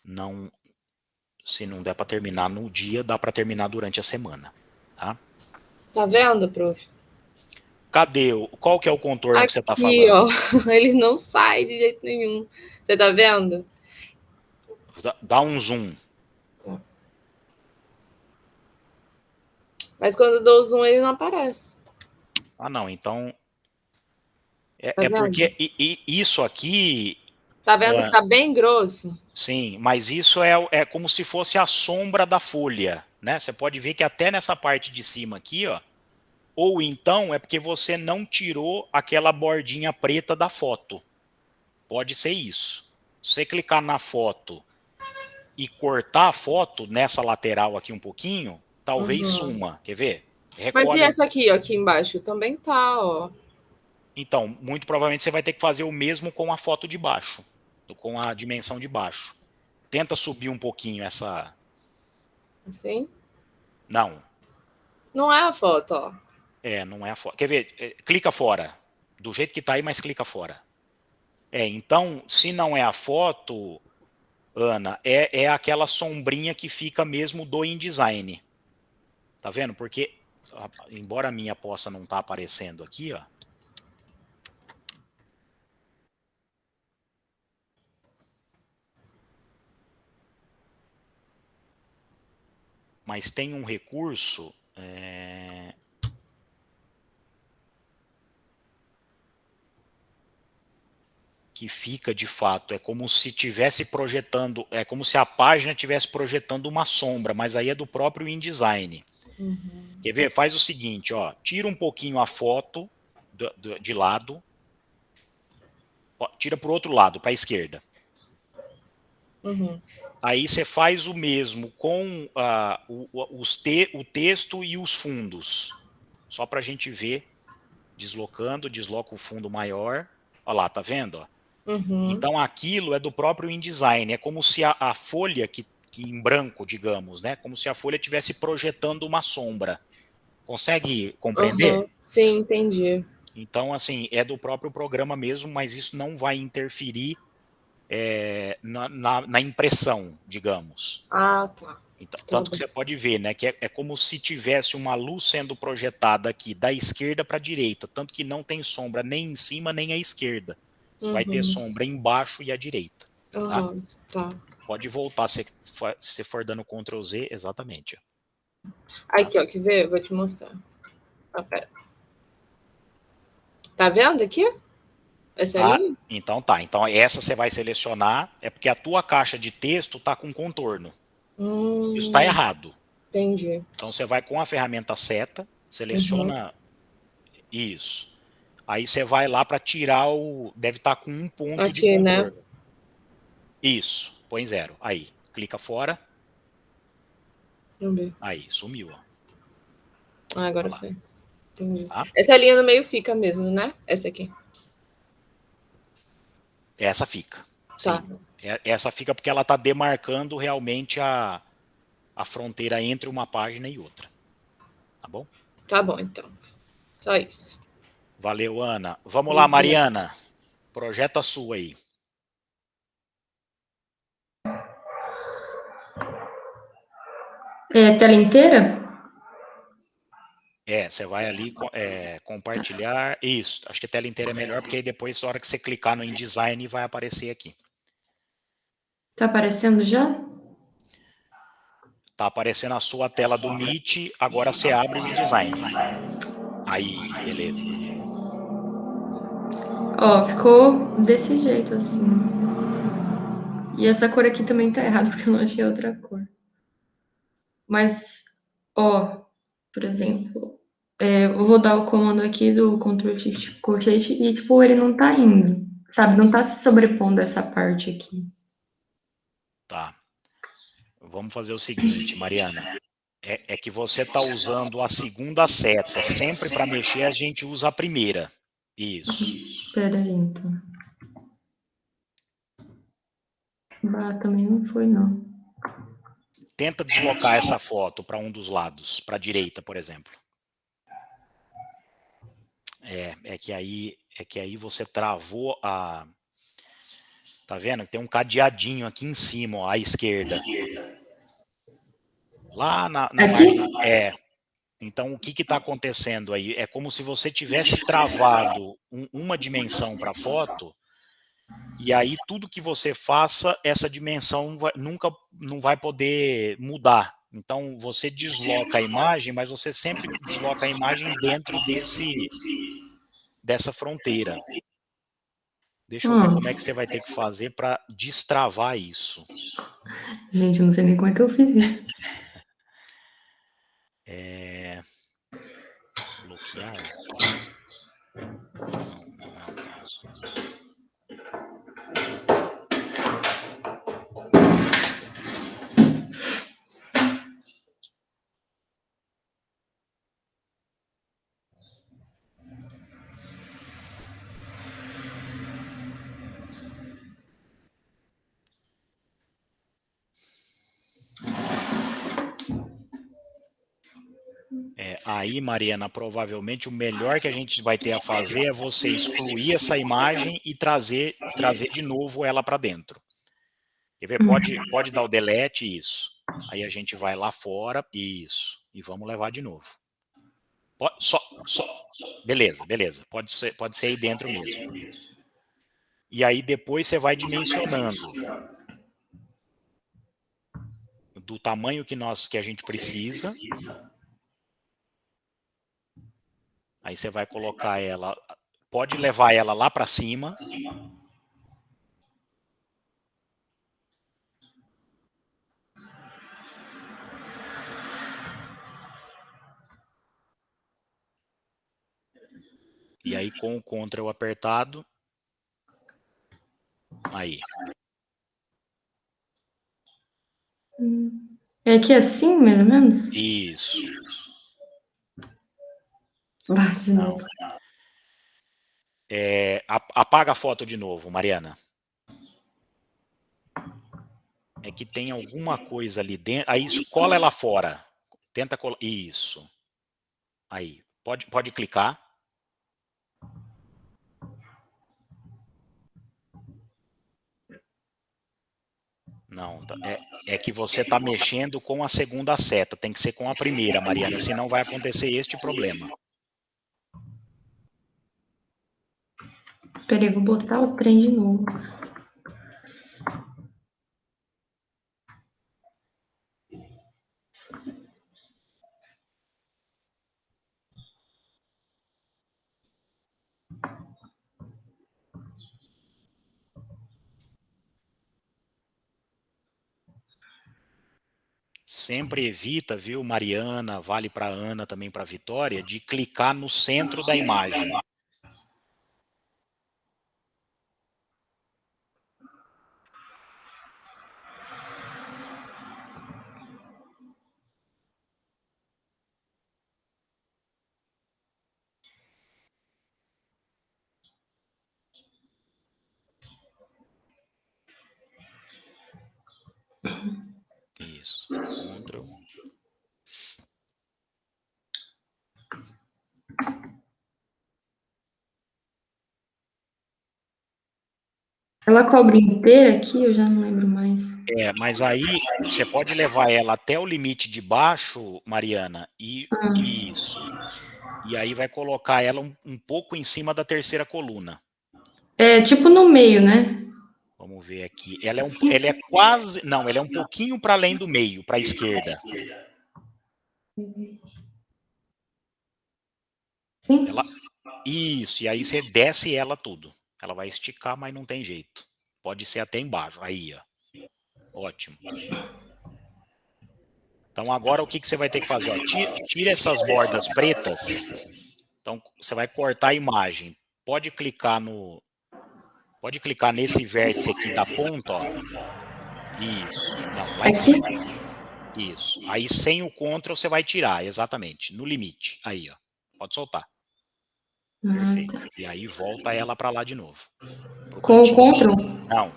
não, se não der para terminar no dia, dá para terminar durante a semana, tá? Tá vendo, prof? Cadê? Qual que é o contorno que você está Aqui, ó. falando? Ele não sai de jeito nenhum. Você tá vendo? Dá um zoom. Tá. Mas quando eu dou zoom, ele não aparece. Ah, não, então... Tá vendo? porque isso aqui... Tá vendo que tá bem grosso? Sim, mas isso é como se fosse a sombra da folha, né? Você pode ver que até nessa parte de cima aqui, ó, ou então é porque você não tirou aquela bordinha preta da foto. Pode ser isso. Se você clicar na foto e cortar a foto nessa lateral aqui um pouquinho, talvez suma. Quer ver? Mas e Recolhe. essa aqui, ó, aqui embaixo? Também tá, ó. Então, muito provavelmente você vai ter que fazer o mesmo com a foto de baixo, com a dimensão de baixo. Tenta subir um pouquinho essa... Assim? Não, Não é a foto, ó. não é a foto. Quer ver? Clica fora. Do jeito que tá aí, mas clica fora. Então, se não é a foto, Ana, é aquela sombrinha que fica mesmo do InDesign. Tá vendo? Porque, embora a minha possa não estar aparecendo aqui, ó. Mas tem um recurso... que fica de fato, é como se tivesse projetando, é como se a página estivesse projetando uma sombra, mas aí é do próprio InDesign. Quer ver? Faz o seguinte, ó, tira um pouquinho a foto de lado, tira para o outro lado, para a esquerda. Aí você faz o mesmo com o texto e os fundos, só para a gente ver, deslocando, desloca o fundo maior, olha lá, tá vendo? Ó? Então aquilo é do próprio InDesign, é como se a folha que em branco, digamos, né? Como se a folha estivesse projetando uma sombra. Consegue compreender? Sim, entendi. Então, assim, é do próprio programa mesmo, mas isso não vai interferir na impressão, digamos. Ah, tá. Então, tanto que você pode ver, né? Que é como se tivesse uma luz sendo projetada aqui da esquerda para a direita, tanto que não tem sombra nem em cima nem à esquerda. Vai ter sombra embaixo e à direita. Tá? Tá. Pode voltar se você for dando Ctrl Z, exatamente. Aqui, ó, quer ver? Eu vou te mostrar. Ah, pera. Tá vendo aqui? Essa linha? Então tá. Então essa você vai selecionar, é porque a tua caixa de texto tá com contorno. Isso tá errado. Entendi. Então você vai com a ferramenta seta, seleciona isso. Aí você vai lá para tirar o... Deve estar com um ponto Aqui, de contorno. né? Isso, põe 0. Aí, clica fora. Vamos ver. Aí, sumiu. Ó. Ah, agora foi. Entendi. Tá? Essa linha no meio fica mesmo, né? Essa aqui. Essa fica. Tá. Sim. Essa fica porque ela está demarcando realmente a fronteira entre uma página e outra. Tá bom? Tá bom, então. Só isso. Valeu, Ana. Vamos lá, Mariana. Projeta a sua aí. Tela inteira? Você vai ali compartilhar. Isso, acho que a tela inteira é melhor, porque aí depois, na hora que você clicar no InDesign, vai aparecer aqui. Tá aparecendo já? Tá aparecendo a sua tela do Meet, agora você abre o InDesign. Aí, beleza. Ó, ficou desse jeito, assim. E essa cor aqui também tá errada, porque eu não achei outra cor. Mas, ó, por exemplo, eu vou dar o comando aqui do Ctrl Shift Colchete e, tipo, ele não tá indo, sabe? Não tá se sobrepondo essa parte aqui. Tá. Vamos fazer o seguinte, Mariana. É que você está usando a segunda seta. Sempre para mexer, a gente usa a primeira. Isso. Espera aí, então. Bah, também não foi, não. Tenta deslocar essa foto para um dos lados, para a direita, por exemplo. É que aí você travou a... Tá vendo? Tem um cadeadinho aqui em cima, ó, à esquerda. Lá na Aqui? página... Então, o que está acontecendo aí? É como se você tivesse travado uma dimensão para a foto, e aí tudo que você faça, essa dimensão nunca não vai poder mudar. Então, você desloca a imagem, mas você sempre desloca a imagem dentro dessa fronteira. Deixa eu ver como é que você vai ter que fazer para destravar isso. Gente, eu não sei nem como é que eu fiz isso. Bloquear? Não é o caso. Aí, Mariana, provavelmente o melhor que a gente vai ter a fazer é você excluir essa imagem e trazer de novo ela para dentro. Quer ver? Pode dar o delete, isso. Aí a gente vai lá fora, isso. E vamos levar de novo. Beleza. Pode ser aí dentro mesmo. E aí depois você vai dimensionando do tamanho que a gente precisa. Aí você vai colocar ela, pode levar ela lá para cima. E aí com o Ctrl apertado, aí. É aqui assim, mais ou menos? Isso. Bah, de novo. Apaga a foto de novo, Mariana. É que tem alguma coisa ali dentro. Aí isso, cola ela fora. Tenta colar. Isso. Aí. Pode clicar. Não, é que você está mexendo com a segunda seta. Tem que ser com a primeira, Mariana. Senão vai acontecer este problema. Peraí, vou botar o trem de novo. Sempre evita, viu, Mariana, vale para Ana, também para Vitória, de clicar no centro da imagem. Isso. Ctrl. Ela cobre inteira aqui? Eu já não lembro mais. Mas aí você pode levar ela até o limite de baixo, Mariana, e isso. E aí vai colocar ela um pouco em cima da terceira coluna. É tipo no meio, né? Vamos ver aqui. Ela é quase... Não, ela é um pouquinho para além do meio, para a esquerda. Sim? Isso, e aí você desce ela tudo. Ela vai esticar, mas não tem jeito. Pode ser até embaixo. Aí, ó. Ótimo. Então agora o que você vai ter que fazer? Ó, tira essas bordas pretas. Então você vai cortar a imagem. Pode clicar nesse vértice aqui da ponta, ó. Isso. Não, lá em cima. Isso. Aí sem o Ctrl você vai tirar, exatamente, no limite. Aí, ó. Pode soltar. Perfeito. E aí volta ela para lá de novo. Com o Ctrl? Não.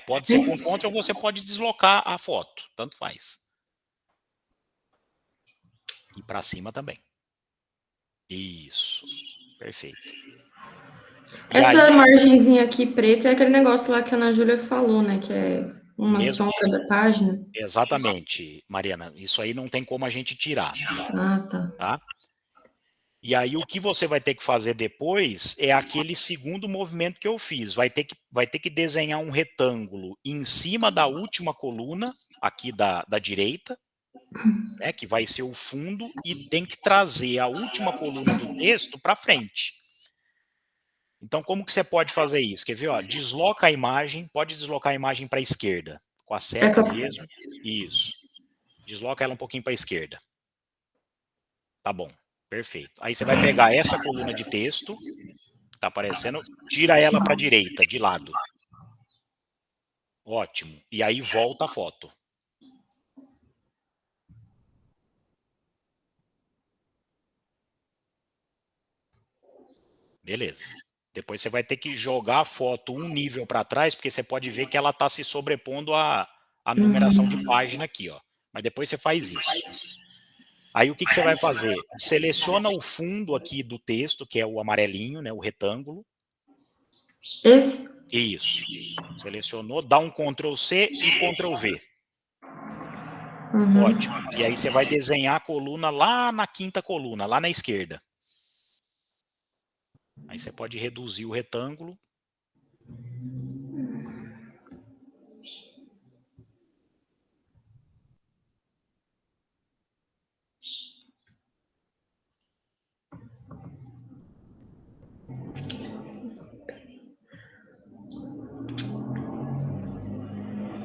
Pode ser com o Ctrl, você pode deslocar a foto. Tanto faz. E para cima também. Isso. Perfeito. Essa margenzinha aqui preta é aquele negócio lá que a Ana Júlia falou, né? Que é uma sombra da página. Exatamente, Mariana. Isso aí não tem como a gente tirar. Ah, tá. E aí o que você vai ter que fazer depois é aquele segundo movimento que eu fiz. Vai ter que desenhar um retângulo em cima da última coluna, aqui da direita, né, que vai ser o fundo, e tem que trazer a última coluna do texto para frente. Então, como que você pode fazer isso? Quer ver? Ó, desloca a imagem, pode deslocar a imagem para a esquerda, com a seta mesmo. Isso. Desloca ela um pouquinho para a esquerda. Tá bom, perfeito. Aí você vai pegar essa coluna de texto, que está aparecendo, tira ela para a direita, de lado. Ótimo. E aí volta a foto. Beleza. Depois você vai ter que jogar a foto um nível para trás, porque você pode ver que ela está se sobrepondo à numeração de página aqui, ó. Mas depois você faz isso. Aí o que você vai fazer? Seleciona o fundo aqui do texto, que é o amarelinho, né, o retângulo. Esse? Isso. Selecionou, dá um Ctrl+C e Ctrl+V. Ótimo. E aí você vai desenhar a coluna lá na quinta coluna, lá na esquerda. Aí você pode reduzir o retângulo.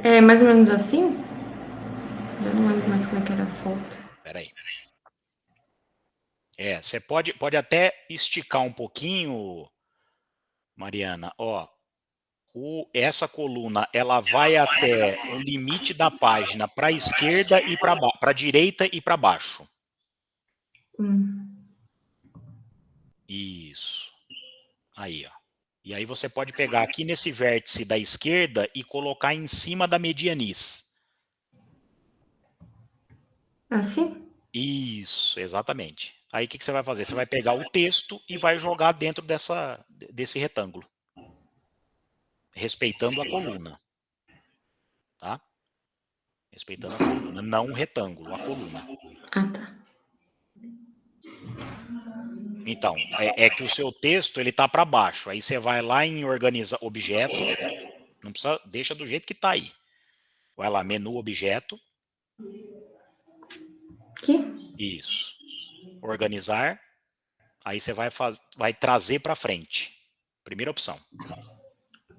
É mais ou menos assim? Já não lembro mais como é que era a foto. Peraí. Você pode até esticar um pouquinho, Mariana. Ó, essa coluna ela vai até o limite da página para a esquerda e para a direita e para baixo. Isso. Aí, ó. E aí você pode pegar aqui nesse vértice da esquerda e colocar em cima da medianiz. Assim? Isso, exatamente. Aí o que você vai fazer? Você vai pegar o texto e vai jogar dentro desse retângulo. Respeitando a coluna. Tá? Respeitando a coluna, não o retângulo, a coluna. Ah, tá. Então, é que o seu texto ele tá para baixo. Aí você vai lá em organizar objeto. Não precisa, deixa do jeito que tá aí. Vai lá, menu objeto. Aqui? Isso. Organizar. Aí você vai trazer para frente. Primeira opção.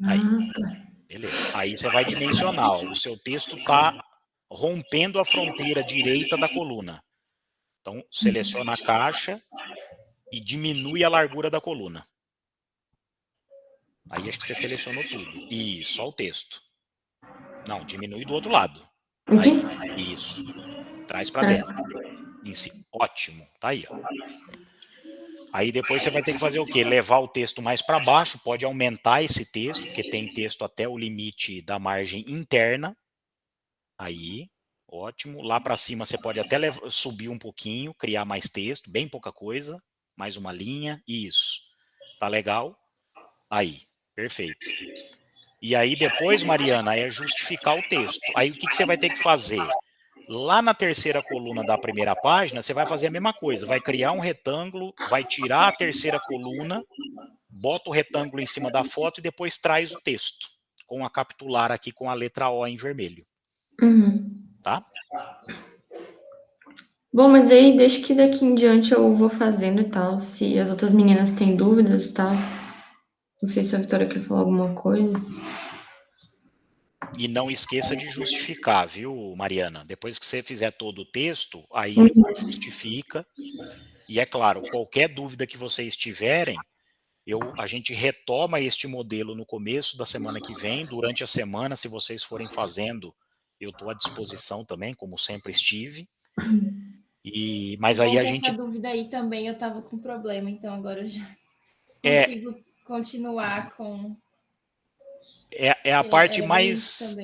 Aí. Beleza. Aí você vai dimensionar. Ó, o seu texto tá rompendo a fronteira direita da coluna. Então, seleciona a caixa e diminui a largura da coluna. Aí acho que você selecionou tudo. E só o texto. Não, diminui do outro lado. Aí, isso. Traz para dentro. Ótimo. Tá aí, ó. Aí depois você vai ter que fazer o quê? Levar o texto mais para baixo, pode aumentar esse texto, porque tem texto até o limite da margem interna. Aí, ótimo. Lá para cima você pode até subir um pouquinho, criar mais texto, bem pouca coisa. Mais uma linha, isso. Tá legal? Aí, perfeito. E aí depois, Mariana, é justificar o texto. Aí o que você vai ter que fazer? Lá na terceira coluna da primeira página, você vai fazer a mesma coisa. Vai criar um retângulo, vai tirar a terceira coluna, bota o retângulo em cima da foto e depois traz o texto. com a capitular aqui com a letra O em vermelho. Tá? Bom, mas aí deixa que daqui em diante eu vou fazendo e tal. Se as outras meninas têm dúvidas e tal. Não sei se a Vitória quer falar alguma coisa. E não esqueça de justificar, viu, Mariana? Depois que você fizer todo o texto, aí justifica. E é claro, qualquer dúvida que vocês tiverem, a gente retoma este modelo no começo da semana que vem, durante a semana, se vocês forem fazendo, eu estou à disposição também, como sempre estive. Mas aí a gente... Essa dúvida aí também eu estava com problema, então agora eu já consigo continuar com... É a parte mais...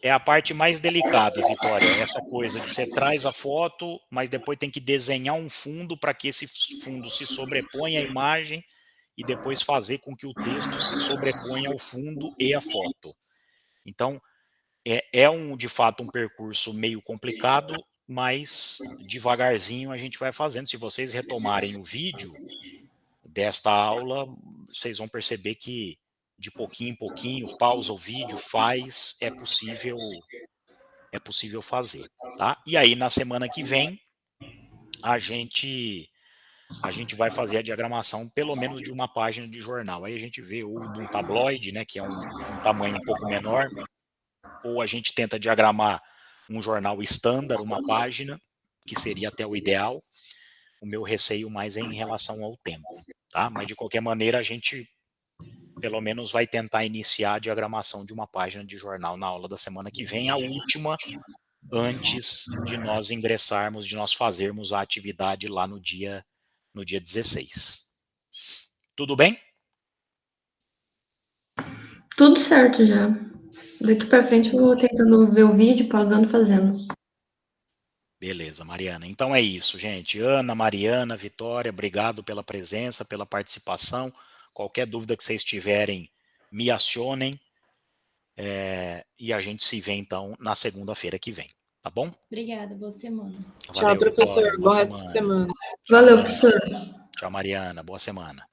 É a parte mais delicada, Vitória, essa coisa de você traz a foto, mas depois tem que desenhar um fundo para que esse fundo se sobreponha à imagem e depois fazer com que o texto se sobreponha ao fundo e à foto. Então, de fato, um percurso meio complicado, mas devagarzinho a gente vai fazendo. Se vocês retomarem o vídeo desta aula, vocês vão perceber que de pouquinho em pouquinho, pausa o vídeo, é possível fazer, tá? E aí, na semana que vem, a gente vai fazer a diagramação pelo menos de uma página de jornal. Aí a gente vê ou de um tabloide, né, que é um tamanho um pouco menor, ou a gente tenta diagramar um jornal estándar, uma página, que seria até o ideal. O meu receio mais é em relação ao tempo, tá? Mas de qualquer maneira a gente pelo menos vai tentar iniciar a diagramação de uma página de jornal na aula da semana que vem, a última, antes de nós ingressarmos, de nós fazermos a atividade lá no dia 16. Tudo bem? Tudo certo já. Daqui para frente eu vou tentando ver o vídeo, pausando, fazendo. Beleza, Mariana. Então é isso, gente. Ana, Mariana, Vitória, obrigado pela presença, pela participação. Qualquer dúvida que vocês tiverem, me acionem. E a gente se vê, então, na segunda-feira que vem. Tá bom? Obrigada, boa semana. Valeu, tchau, professor. Vitória, boa resto de semana. Valeu, professor. Tchau, Mariana. Boa semana.